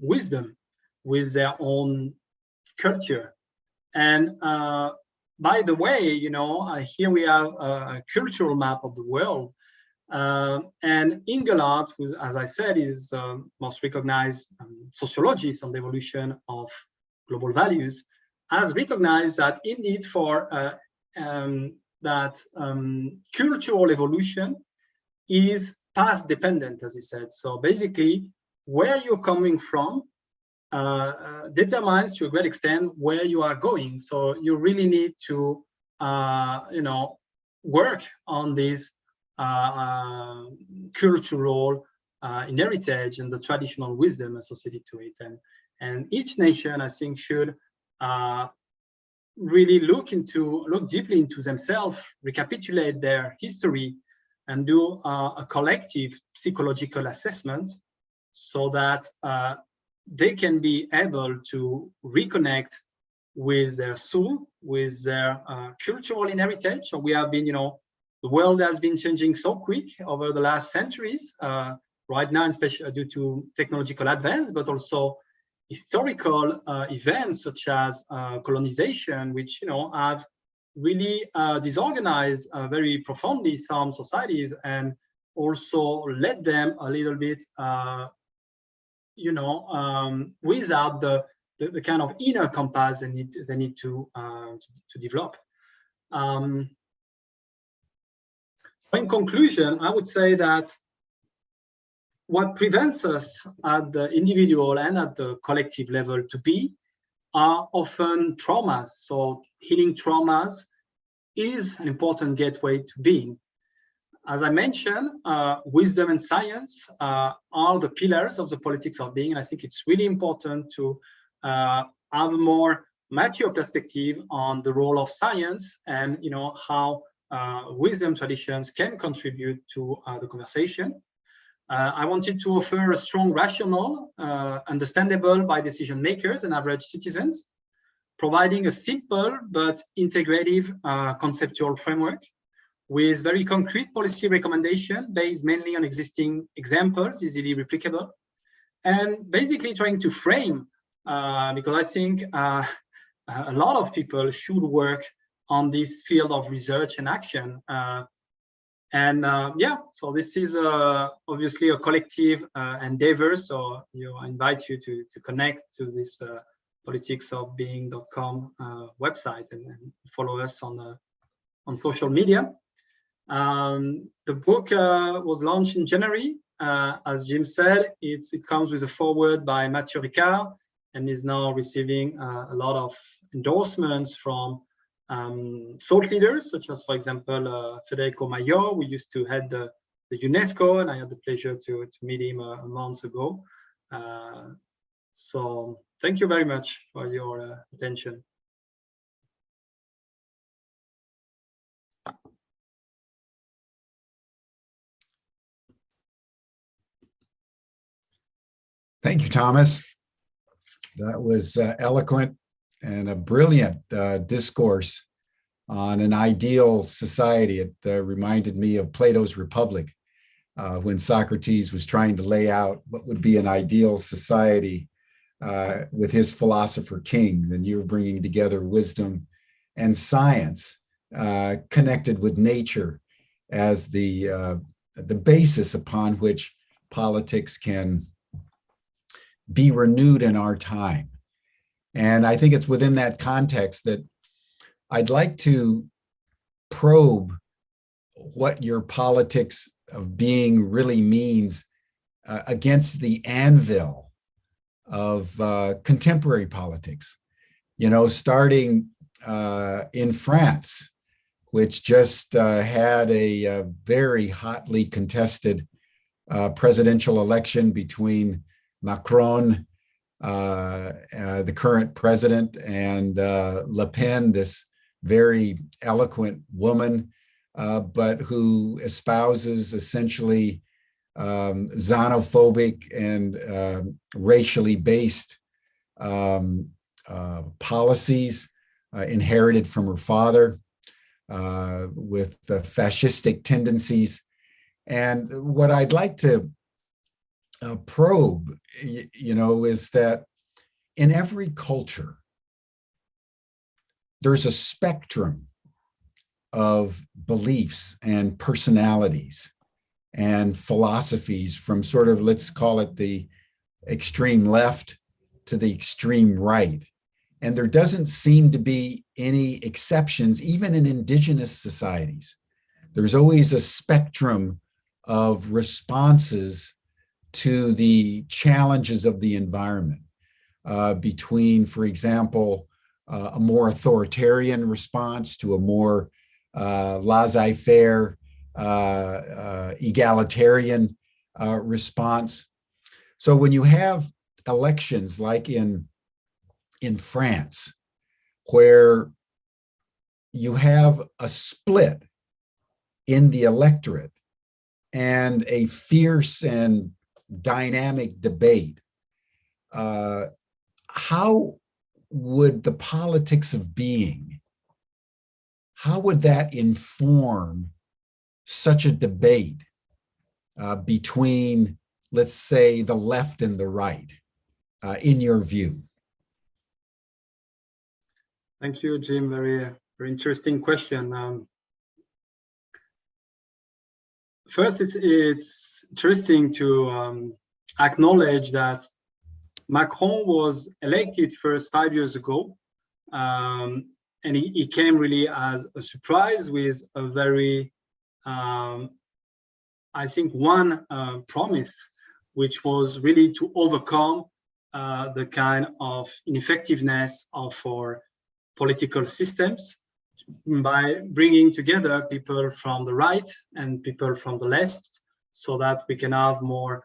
wisdom, with their own culture. And by the way, here we have a cultural map of the world. And Engelhardt, who, as I said, is most recognized sociologist on the evolution of global values, has recognized that indeed for cultural evolution is past dependent, as he said. So basically, where you're coming from determines to a great extent where you are going. So you really need to, work on this cultural heritage and the traditional wisdom associated to it. And each nation, I think, should really look deeply into themselves, recapitulate their history, and do a collective psychological assessment so that they can be able to reconnect with their soul, with their cultural heritage. So we have been, the world has been changing so quick over the last centuries, right now, especially due to technological advance, but also historical events such as colonization, which have really disorganized very profoundly some societies and also led them a little bit, without the kind of inner compass they need to develop. In conclusion, I would say that what prevents us at the individual and at the collective level to be are often traumas. So healing traumas is an important gateway to being. As I mentioned, wisdom and science are the pillars of the politics of being. And I think it's really important to have a more mature perspective on the role of science and how wisdom traditions can contribute to the conversation. I wanted to offer a strong rationale, understandable by decision makers and average citizens, providing a simple but integrative conceptual framework with very concrete policy recommendation based mainly on existing examples, easily replicable, and basically trying to frame, because I think a lot of people should work on this field of research and action. So this is obviously a collective endeavor. So I invite you to connect to this politicsofbeing.com website and follow us on social media. The book was launched in January. As Jim said, it comes with a foreword by Mathieu Ricard and is now receiving a lot of endorsements from thought leaders, such as, for example, Federico Mayor, who used to head the UNESCO, and I had the pleasure to meet him a month ago. So thank you very much for your attention. Thank you, Thomas. That was eloquent and a brilliant discourse on an ideal society. It reminded me of Plato's Republic, when Socrates was trying to lay out what would be an ideal society with his philosopher kings, and you were bringing together wisdom and science connected with nature as the basis upon which politics can be renewed in our time. And I think it's within that context that I'd like to probe what your politics of being really means against the anvil of contemporary politics. Starting in France, which just had a very hotly contested presidential election between Macron, the current president, and Le Pen, this very eloquent woman, but who espouses essentially xenophobic and racially based policies inherited from her father, with fascistic tendencies. And what I'd like to probe, is that in every culture, there's a spectrum of beliefs and personalities and philosophies from sort of, let's call it the extreme left to the extreme right. And there doesn't seem to be any exceptions, even in indigenous societies. There's always a spectrum of responses to the challenges of the environment, between, for example, a more authoritarian response to a more laissez-faire, egalitarian response. So when you have elections like in France, where you have a split in the electorate and a fierce and dynamic debate, how would the politics of being, how would that inform such a debate between, let's say, the left and the right, in your view? Thank you, Jim. Very interesting question. First, it's interesting to acknowledge that Macron was elected first 5 years ago, and he came really as a surprise with a very, I think, one promise, which was really to overcome the kind of ineffectiveness of our political systems by bringing together people from the right and people from the left, so that we can have more,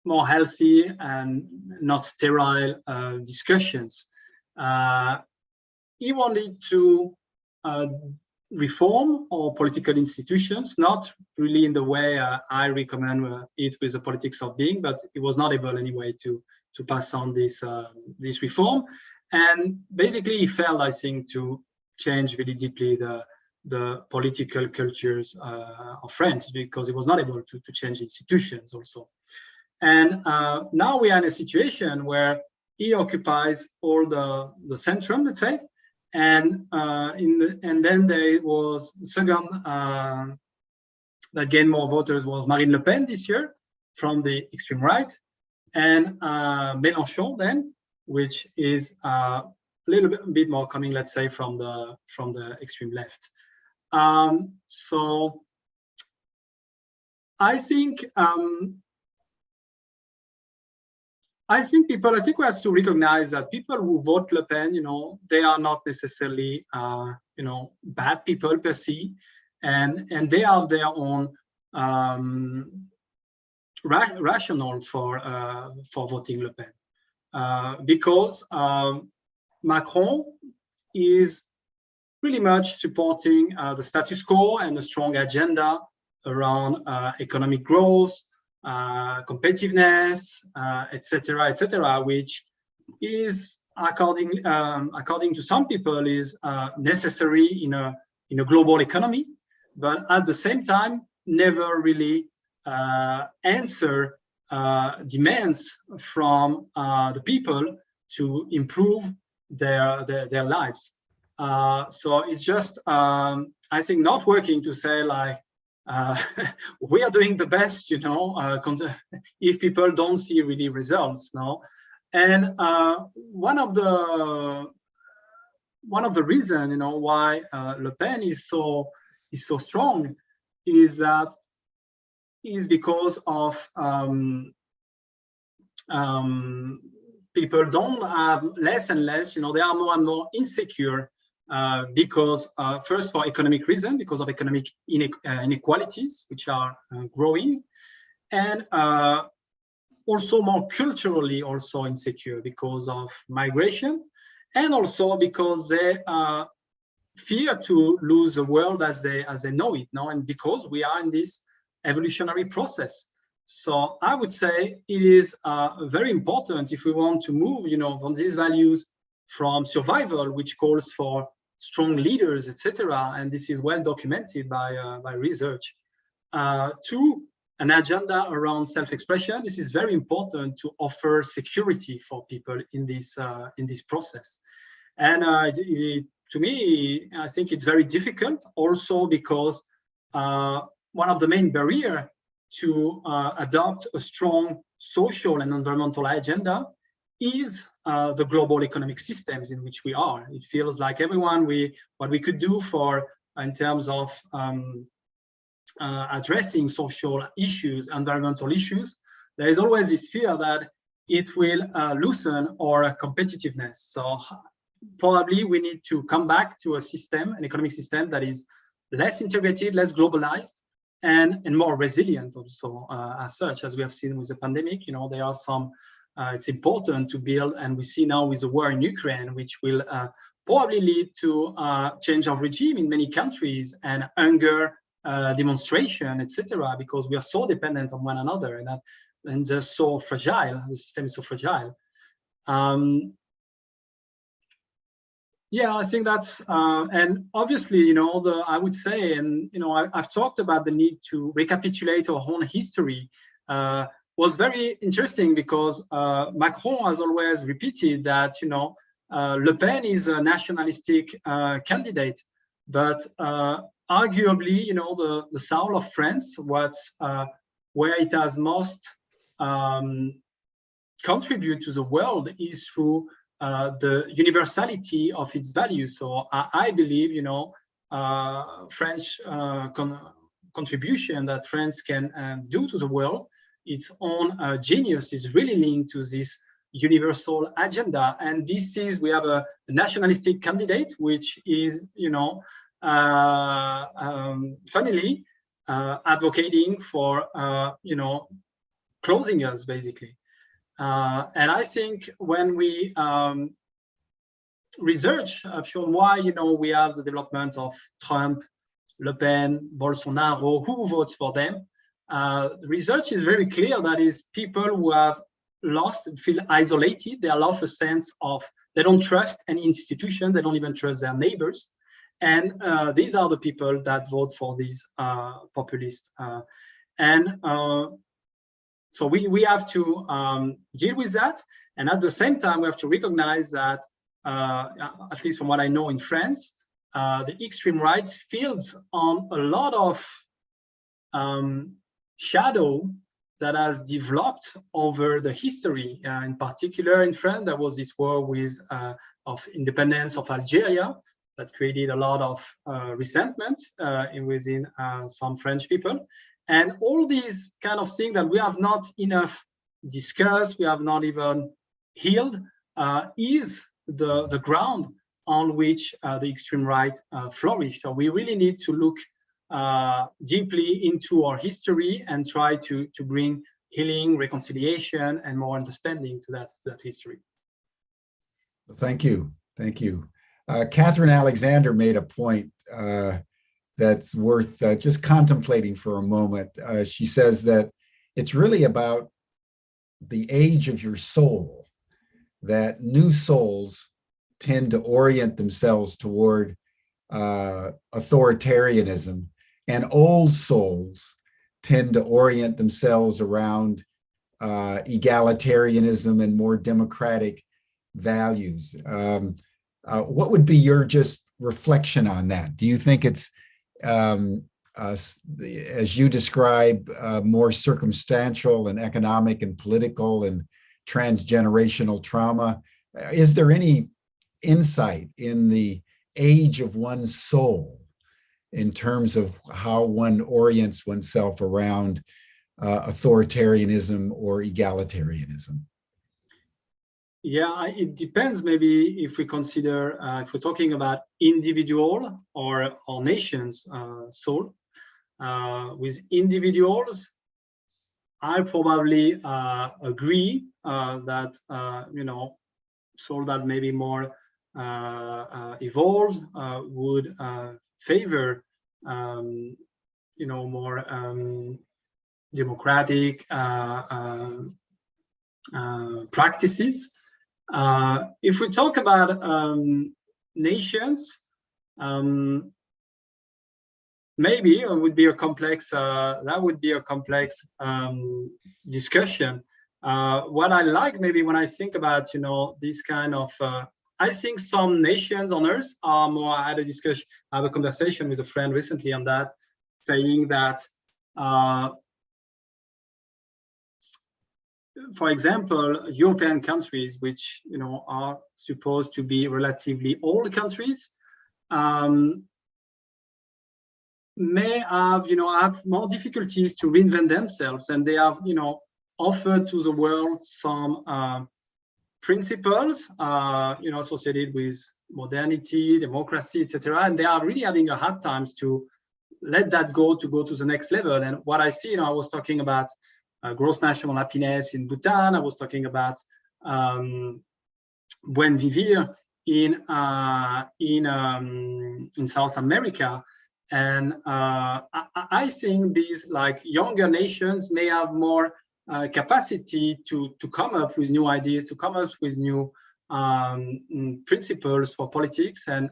more healthy and not sterile discussions. He wanted to reform our political institutions, not really in the way I recommend it with the politics of being, but it was not able anyway to pass on this reform. And basically he failed, I think, to change really deeply the political cultures of France, because he was not able to change institutions also. And now we are in a situation where he occupies all the centrum, let's say, and then there was the second that gained more voters was Marine Le Pen this year from the extreme right, and Mélenchon then, which is a little bit more coming, let's say, from the extreme left. So I think we have to recognize that people who vote Le Pen, they are not necessarily, bad people per se, and they have their own rationale for voting Le Pen, because Macron is pretty much supporting the status quo and a strong agenda around economic growth, competitiveness, etc., which is, according to some people, is necessary in a global economy, but at the same time never really answer demands from the people to improve their lives. So it's just, I think, not working to say like, we are doing the best, if people don't see really results, no. And one of the reasons, why Le Pen is so strong is because of people don't have less and less, they are more and more insecure. Because first, for economic reasons, because of economic inequalities, which are growing, and also more culturally also insecure because of migration, and also because they fear to lose the world as they know it now, and because we are in this evolutionary process. So I would say it is very important, if we want to move, from these values, from survival, which calls for strong leaders, etc., and this is well documented by research, to an agenda around self-expression. This is very important to offer security for people in this process. And to me, I think it's very difficult, also because one of the main barriers to adopt a strong social and environmental agenda is the global economic systems in which we are. It feels like everyone, what we could do in terms of addressing social issues, environmental issues, there is always this fear that it will loosen our competitiveness. So probably we need to come back to a system, an economic system that is less integrated, less globalized, and more resilient also, as such, as we have seen with the pandemic. There are some, it's important to build, and we see now with the war in Ukraine, which will probably lead to change of regime in many countries and hunger, demonstration, etc., because we are so dependent on one another, and they're so fragile. The system is so fragile. Yeah, I think that's, and obviously, you know, I would say, and, you know, I've talked about the need to recapitulate our own history, was very interesting because Macron has always repeated that, you know, Le Pen is a nationalistic candidate, but arguably, you know, the soul of France, where it has most contribute to the world is through the universality of its values. So I believe, you know, French contribution that France can do to the world, its own genius is really linked to this universal agenda. And this is, we have a nationalistic candidate, which is, you know, funnily advocating for, you know, closing us, basically. And I think when we research have shown why, you know, we have the development of Trump, Le Pen, Bolsonaro, who votes for them. The research is very clear that is people who have lost, feel isolated. They have lost a sense of, they don't trust any institution. They don't even trust their neighbors. And these are the people that vote for these populists. So we have to deal with that. And at the same time, we have to recognize that, at least from what I know in France, the extreme right feels on a lot of shadow that has developed over the history. In particular, in France, there was this war of independence of Algeria that created a lot of resentment within some French people. And all these kind of things that we have not enough discussed, we have not even healed, is the ground on which the extreme right flourished. So we really need to look deeply into our history and try to bring healing, reconciliation, and more understanding to that history. Thank you. Thank you. Catherine Alexander made a point that's worth just contemplating for a moment. She says that it's really about the age of your soul, that new souls tend to orient themselves toward authoritarianism, and old souls tend to orient themselves around egalitarianism and more democratic values. What would be your just reflection on that? Do you think it's as you describe, more circumstantial and economic and political and transgenerational trauma? Is there any insight in the age of one's soul in terms of how one orients oneself around authoritarianism or egalitarianism? Yeah, it depends. Maybe if we consider, if we're talking about individual or nation's soul, with individuals, I probably agree that, you know, soul that maybe more evolved would favor, you know, more democratic practices. If we talk about nations, maybe it would be a complex, discussion. What I like maybe when I think about, you know, this kind of, I think some nations on earth are more, I had a conversation with a friend recently on that, saying that, for example, European countries, which, you know, are supposed to be relatively old countries, may have, you know, have more difficulties to reinvent themselves, and they have, you know, offered to the world some principles, you know, associated with modernity, democracy, etc. And they are really having a hard time to let that go to the next level. And what I see, you know, I was talking about gross national happiness in Bhutan. I was talking about buen vivir in South America. And I think these like younger nations may have more capacity to come up with new ideas, to come up with new principles for politics, and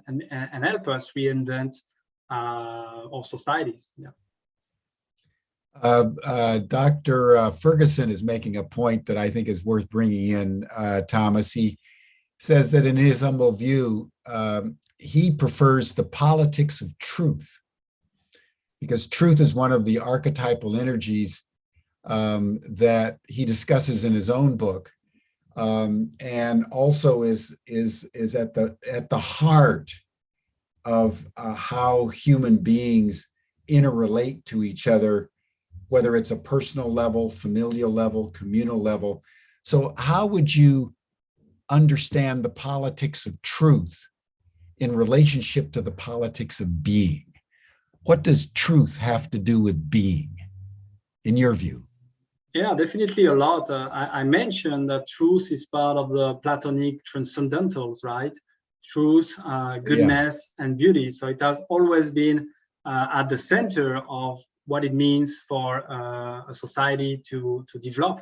help us reinvent our societies. Yeah. Dr. Ferguson is making a point that I think is worth bringing in, Thomas. He says that in his humble view, he prefers the politics of truth, because truth is one of the archetypal energies that he discusses in his own book, and also is at the heart of how human beings interrelate to each other, whether it's a personal level, familial level, communal level. So how would you understand the politics of truth in relationship to the politics of being? What does truth have to do with being, in your view? Yeah, definitely a lot. I mentioned that truth is part of the Platonic transcendentals, right? Truth, goodness, and beauty. So it has always been at the center of what it means for a society to develop.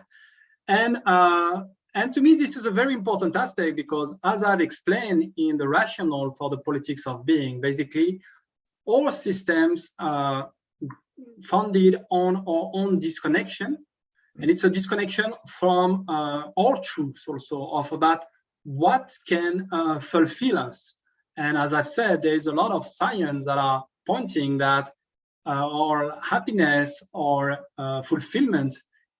And to me, this is a very important aspect, because as I've explained in the rationale for the politics of being, basically, all systems are founded on our own disconnection. And it's a disconnection from our truths also, of about what can fulfill us. And as I've said, there is a lot of science that are pointing that our happiness or fulfillment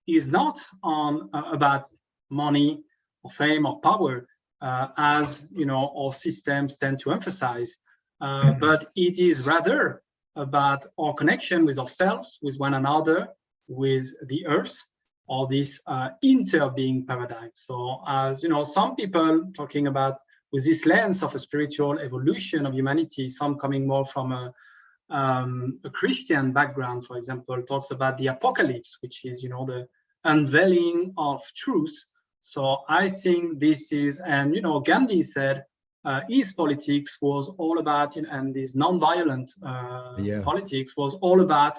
is not about money or fame or power, as our systems tend to emphasize, but it is rather about our connection with ourselves, with one another, with the earth, or this inter-being paradigm. So as some people talking about with this lens of a spiritual evolution of humanity, some coming more from a Christian background, for example, talks about the apocalypse, which is the unveiling of truth. So I think this is, and Gandhi said his politics was all about, and this non-violent politics was all about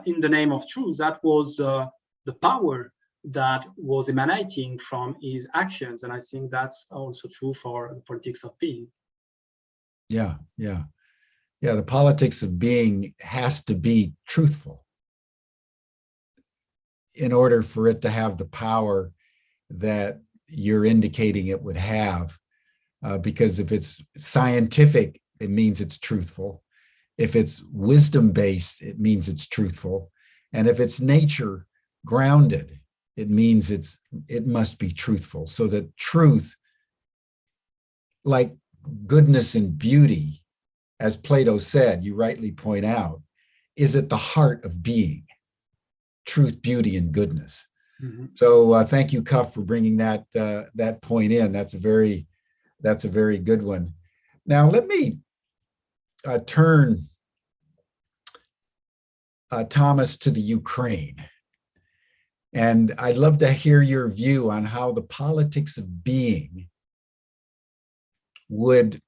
in the name of truth. That was the power that was emanating from his actions. And I think that's also true for the politics of being. Yeah. The politics of being has to be truthful in order for it to have the power that you're indicating it would have. Because if it's scientific, it means it's truthful. If it's wisdom-based, it means it's truthful. And if it's nature grounded, it means it must be truthful. So that truth, like goodness and beauty, as Plato said, you rightly point out, is at the heart of being. Truth, beauty, and goodness. Mm-hmm. So thank you, Cuff, for bringing that point in. That's a very good one. Now let me turn Thomas to the Ukraine. And I'd love to hear your view on how the politics of being would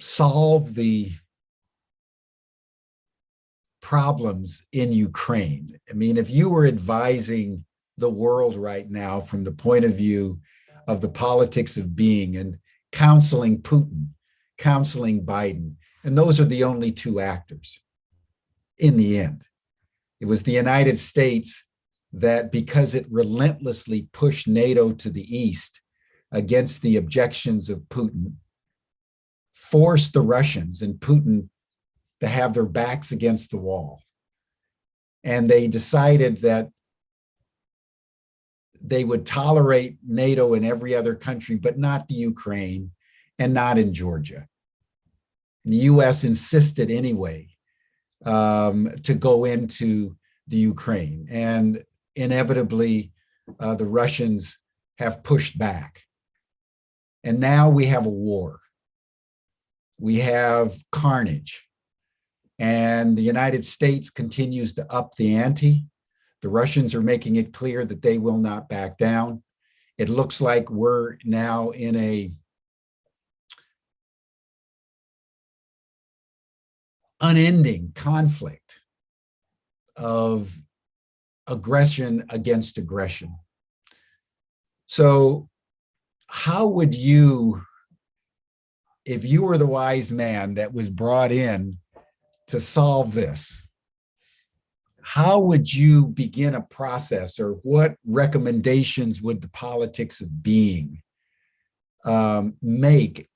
solve the problems in Ukraine. I mean, if you were advising the world right now from the point of view of the politics of being and counseling Putin, counseling Biden, and those are the only two actors in the end. It was the United States that, because it relentlessly pushed NATO to the east against the objections of Putin, forced the Russians and Putin to have their backs against the wall. And they decided that they would tolerate NATO in every other country, but not the Ukraine and not in Georgia. The US insisted anyway to go into the Ukraine. And inevitably, the Russians have pushed back. And now we have a war. We have carnage. And the United States continues to up the ante. The Russians are making it clear that they will not back down. It looks like we're now in a unending conflict of aggression against aggression. So how would you, if you were the wise man that was brought in to solve this, how would you begin a process, or what recommendations would the politics of being make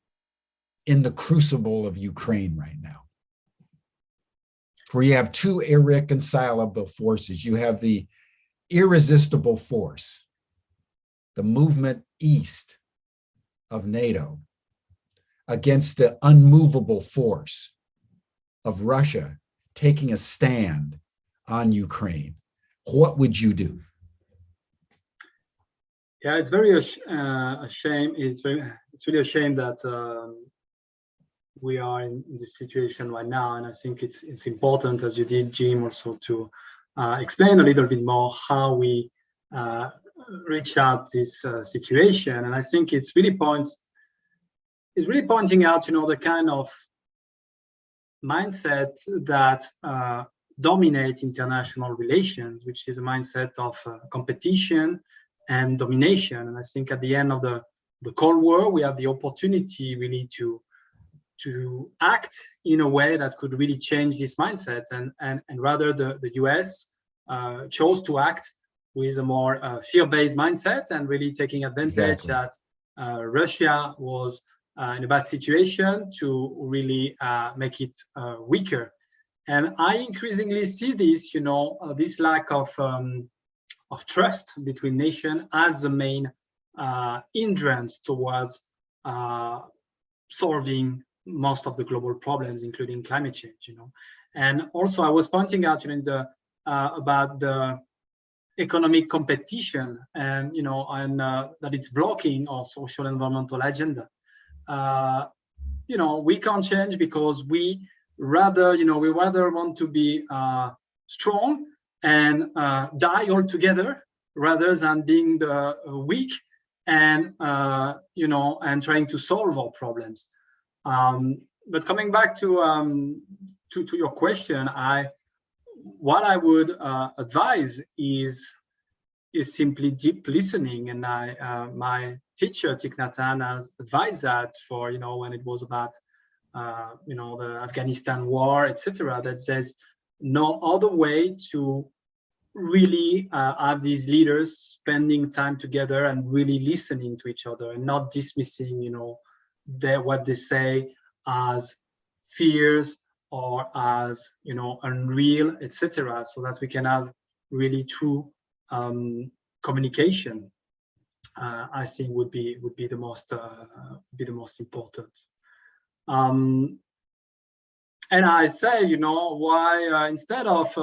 in the crucible of Ukraine right now, where you have two irreconcilable forces? You have the irresistible force, the movement east of NATO, against the unmovable force of Russia taking a stand on Ukraine. What would you do? Yeah, it's very a shame. It's really a shame that we are in this situation right now, and I think it's important, as you did, Jim, also to explain a little bit more how we reached out this situation. And I think it's really pointing out, the kind of mindset that dominate international relations, which is a mindset of competition and domination. And I think at the end of the Cold War, we have the opportunity really to act in a way that could really change this mindset. And rather the US chose to act with a more fear-based mindset, and really taking advantage that Russia was in a bad situation to really make it weaker. And I increasingly see this, this lack of trust between nations as the main hindrance towards solving most of the global problems, including climate change. And also, I was pointing out about the economic competition, and that it's blocking our social environmental agenda. We can't change because we rather want to be strong and die altogether, rather than being the weak and and trying to solve our problems. But coming back to your question, what I would advise is simply deep listening. And my teacher Thich Nhat Hanh has advised that for when it was about the Afghanistan war, etc. That says no other way to really have these leaders spending time together and really listening to each other, and not dismissing what they say as fears or as unreal, etc. So that we can have really true communication. I think would be the most important. And I say, why instead of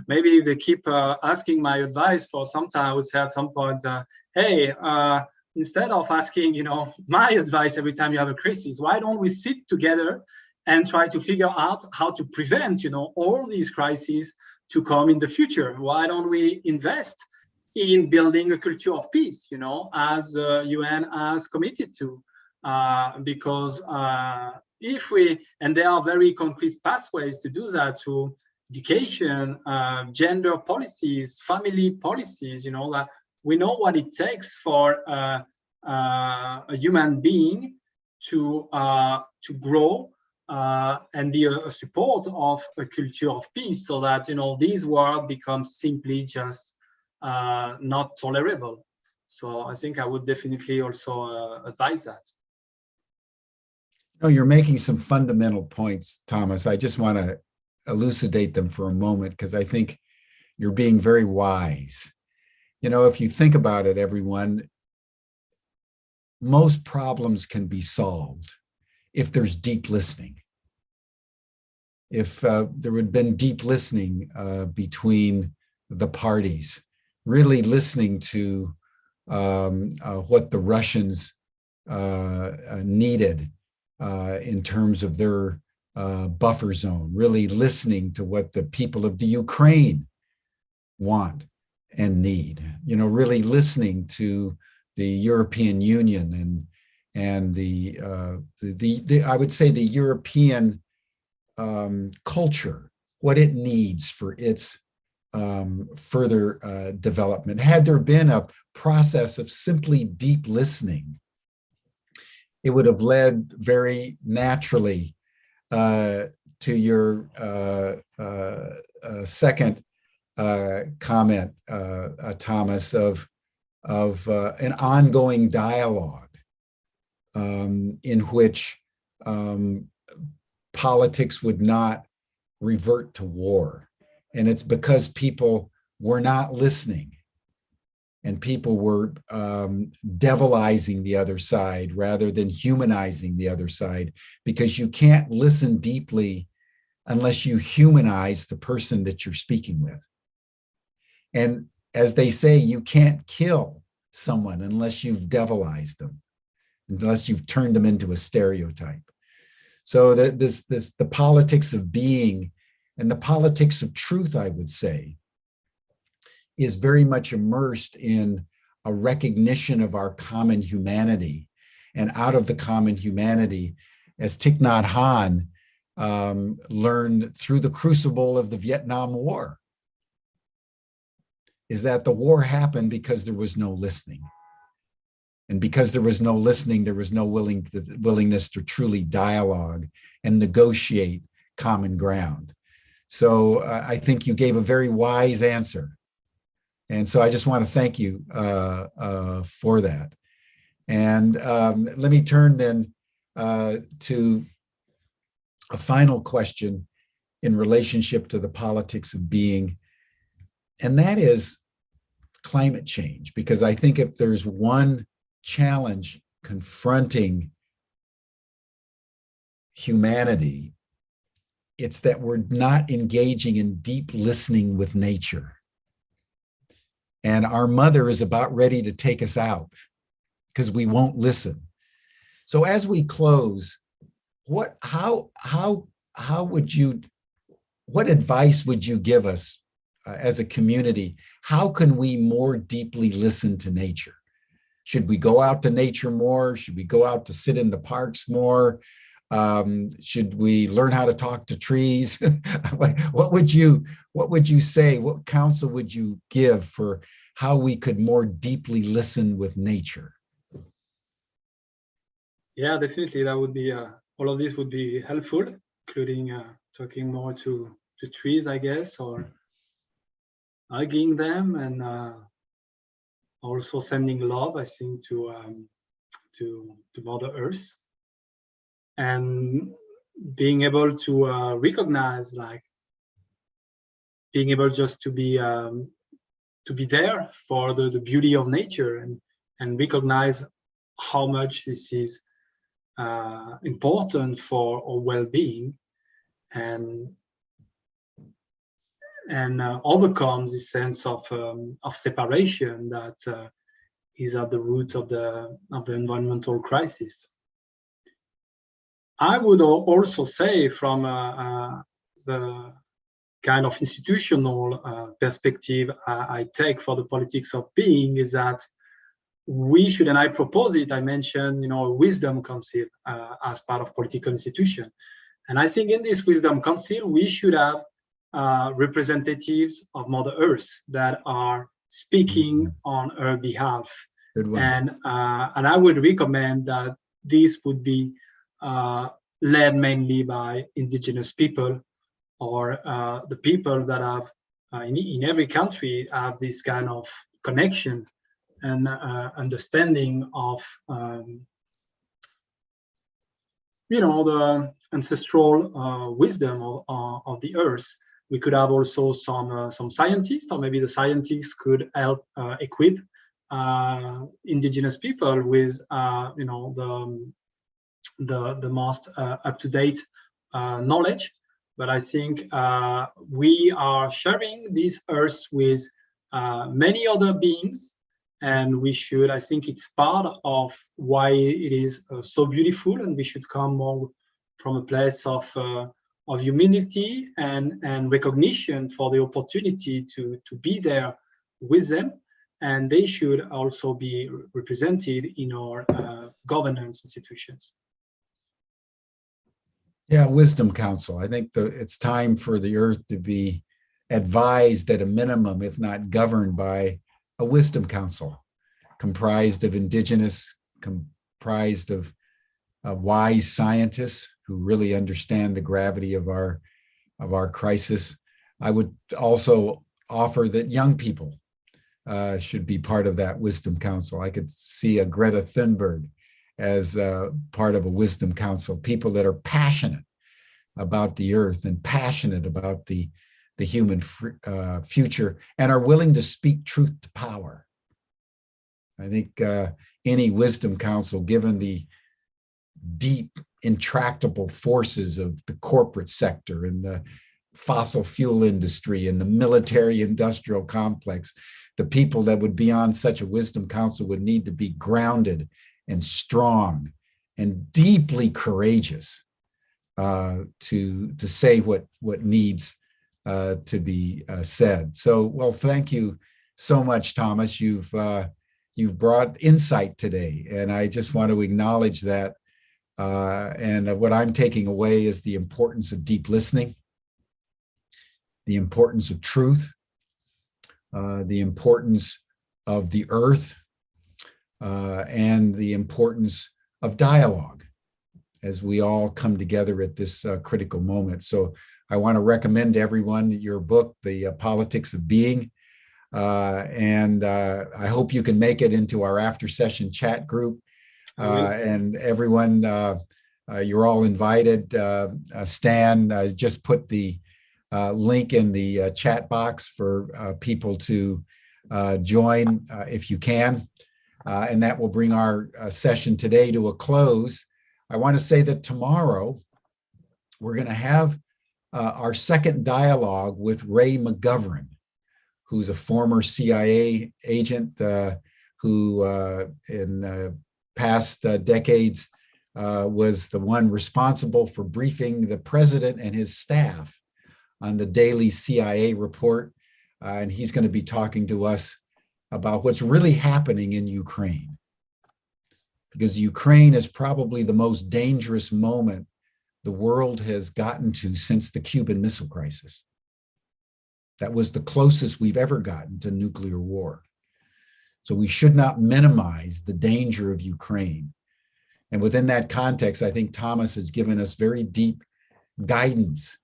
maybe if they keep asking my advice for some time, I would say at some point, hey, instead of asking, my advice every time you have a crisis, why don't we sit together and try to figure out how to prevent, all these crises to come in the future? Why don't we invest in building a culture of peace, as UN has committed to? Because if we, and there are very concrete pathways to do that through education, gender policies, family policies, that we know what it takes for a human being to grow and be a support of a culture of peace, so that this world becomes simply just not tolerable. So I think I would definitely also advise that. No, you're making some fundamental points, Thomas. I just want to elucidate them for a moment, because I think you're being very wise. If you think about it, everyone, most problems can be solved if there's deep listening. If there had been deep listening between the parties, really listening to what the Russians needed in terms of their buffer zone, really listening to what the people of the Ukraine want and need, really listening to the European Union and the I would say the European culture, what it needs for its further development. Had there been a process of simply deep listening, it would have led very naturally to your second comment, Thomas, of an ongoing dialogue in which politics would not revert to war. And it's because people were not listening and people were devilizing the other side rather than humanizing the other side, because you can't listen deeply unless you humanize the person that you're speaking with. And as they say, you can't kill someone unless you've devilized them, unless you've turned them into a stereotype. So the politics of being and the politics of truth, I would say, is very much immersed in a recognition of our common humanity. And out of the common humanity, as Thich Nhat Hanh learned through the crucible of the Vietnam War, is that the war happened because there was no listening. And because there was no listening, there was no willingness to truly dialogue and negotiate common ground. So I think you gave a very wise answer. And so I just want to thank you for that. And let me turn then to a final question in relationship to the politics of being, and that is climate change. Because I think if there's one challenge confronting humanity, it's that we're not engaging in deep listening with nature. And our mother is about ready to take us out because we won't listen. So as we close, what advice would you give us as a community? How can we more deeply listen to nature? Should we go out to nature more? Should we go out to sit in the parks more? Should we learn how to talk to trees? What would you say? What counsel would you give for how we could more deeply listen with nature? Yeah, definitely. That would be all of this would be helpful, including talking more to trees, I guess, or hugging them, and also sending love, I think, to Mother Earth. And being able to recognize, like being able just to be there for the beauty of nature, and recognize how much this is important for our well-being, and overcome this sense of separation that is at the root of the environmental crisis. I would also say, from the kind of institutional perspective I take for the politics of being, is that we should, and I propose it, I mentioned, a wisdom council as part of political institution. And I think in this wisdom council, we should have representatives of Mother Earth that are speaking on her behalf. Good one. And I would recommend that this would be led mainly by indigenous people, or the people that have in every country have this kind of connection and understanding of the ancestral wisdom of the earth. We could have also some scientists, or maybe the scientists could help equip indigenous people with the most up-to-date knowledge. But I think we are sharing this earth with many other beings, and we should, I think it's part of why it is so beautiful, and we should come more from a place of humility and recognition for the opportunity to be there with them. And they should also be represented in our governance institutions. Yeah, wisdom council. I think it's time for the earth to be advised at a minimum, if not governed by a wisdom council comprised of indigenous, comprised of wise scientists who really understand the gravity of our crisis. I would also offer that young people should be part of that wisdom council. I could see a Greta Thunberg as part of a wisdom council, people that are passionate about the earth and passionate about the human future and are willing to speak truth to power. I think any wisdom council, given the deep, intractable forces of the corporate sector and the fossil fuel industry and the military industrial complex, the people that would be on such a wisdom council would need to be grounded and strong and deeply courageous to say what needs to be said. So, well, thank you so much, Thomas. You've brought insight today, and I just want to acknowledge that. And what I'm taking away is the importance of deep listening, the importance of truth, the importance of the earth, and the importance of dialogue as we all come together at this critical moment. So I want to recommend to everyone your book, The Politics of Being. And I hope you can make it into our after session chat group. And everyone, you're all invited. Stan just put the link in the chat box for people to join if you can. And that will bring our session today to a close. I want to say that tomorrow we're going to have our second dialogue with Ray McGovern, who's a former CIA agent who in past decades was the one responsible for briefing the president and his staff on the daily CIA report. And he's going to be talking to us about what's really happening in Ukraine. Because Ukraine is probably the most dangerous moment the world has gotten to since the Cuban Missile Crisis. That was the closest we've ever gotten to nuclear war. So we should not minimize the danger of Ukraine. And within that context, I think Thomas has given us very deep guidance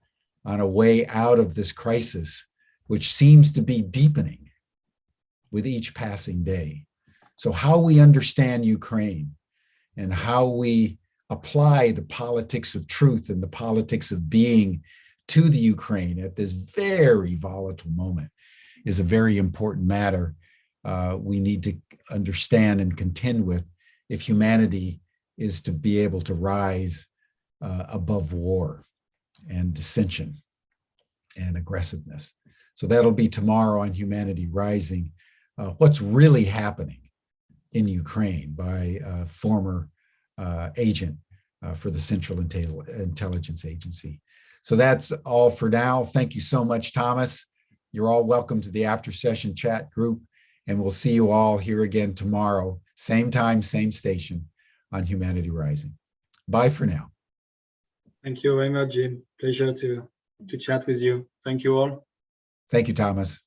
on a way out of this crisis, which seems to be deepening with each passing day. So how we understand Ukraine and how we apply the politics of truth and the politics of being to the Ukraine at this very volatile moment is a very important matter we need to understand and contend with if humanity is to be able to rise above war and dissension and aggressiveness. So that'll be tomorrow on Humanity Rising. What's really happening in Ukraine by a former agent for the Central Intelligence Agency. So that's all for now. Thank you so much, Thomas. You're all welcome to the after session chat group, and we'll see you all here again tomorrow, same time, same station on Humanity Rising. Bye for now. Thank you very much, Jim. Pleasure to chat with you. Thank you all. Thank you, Thomas.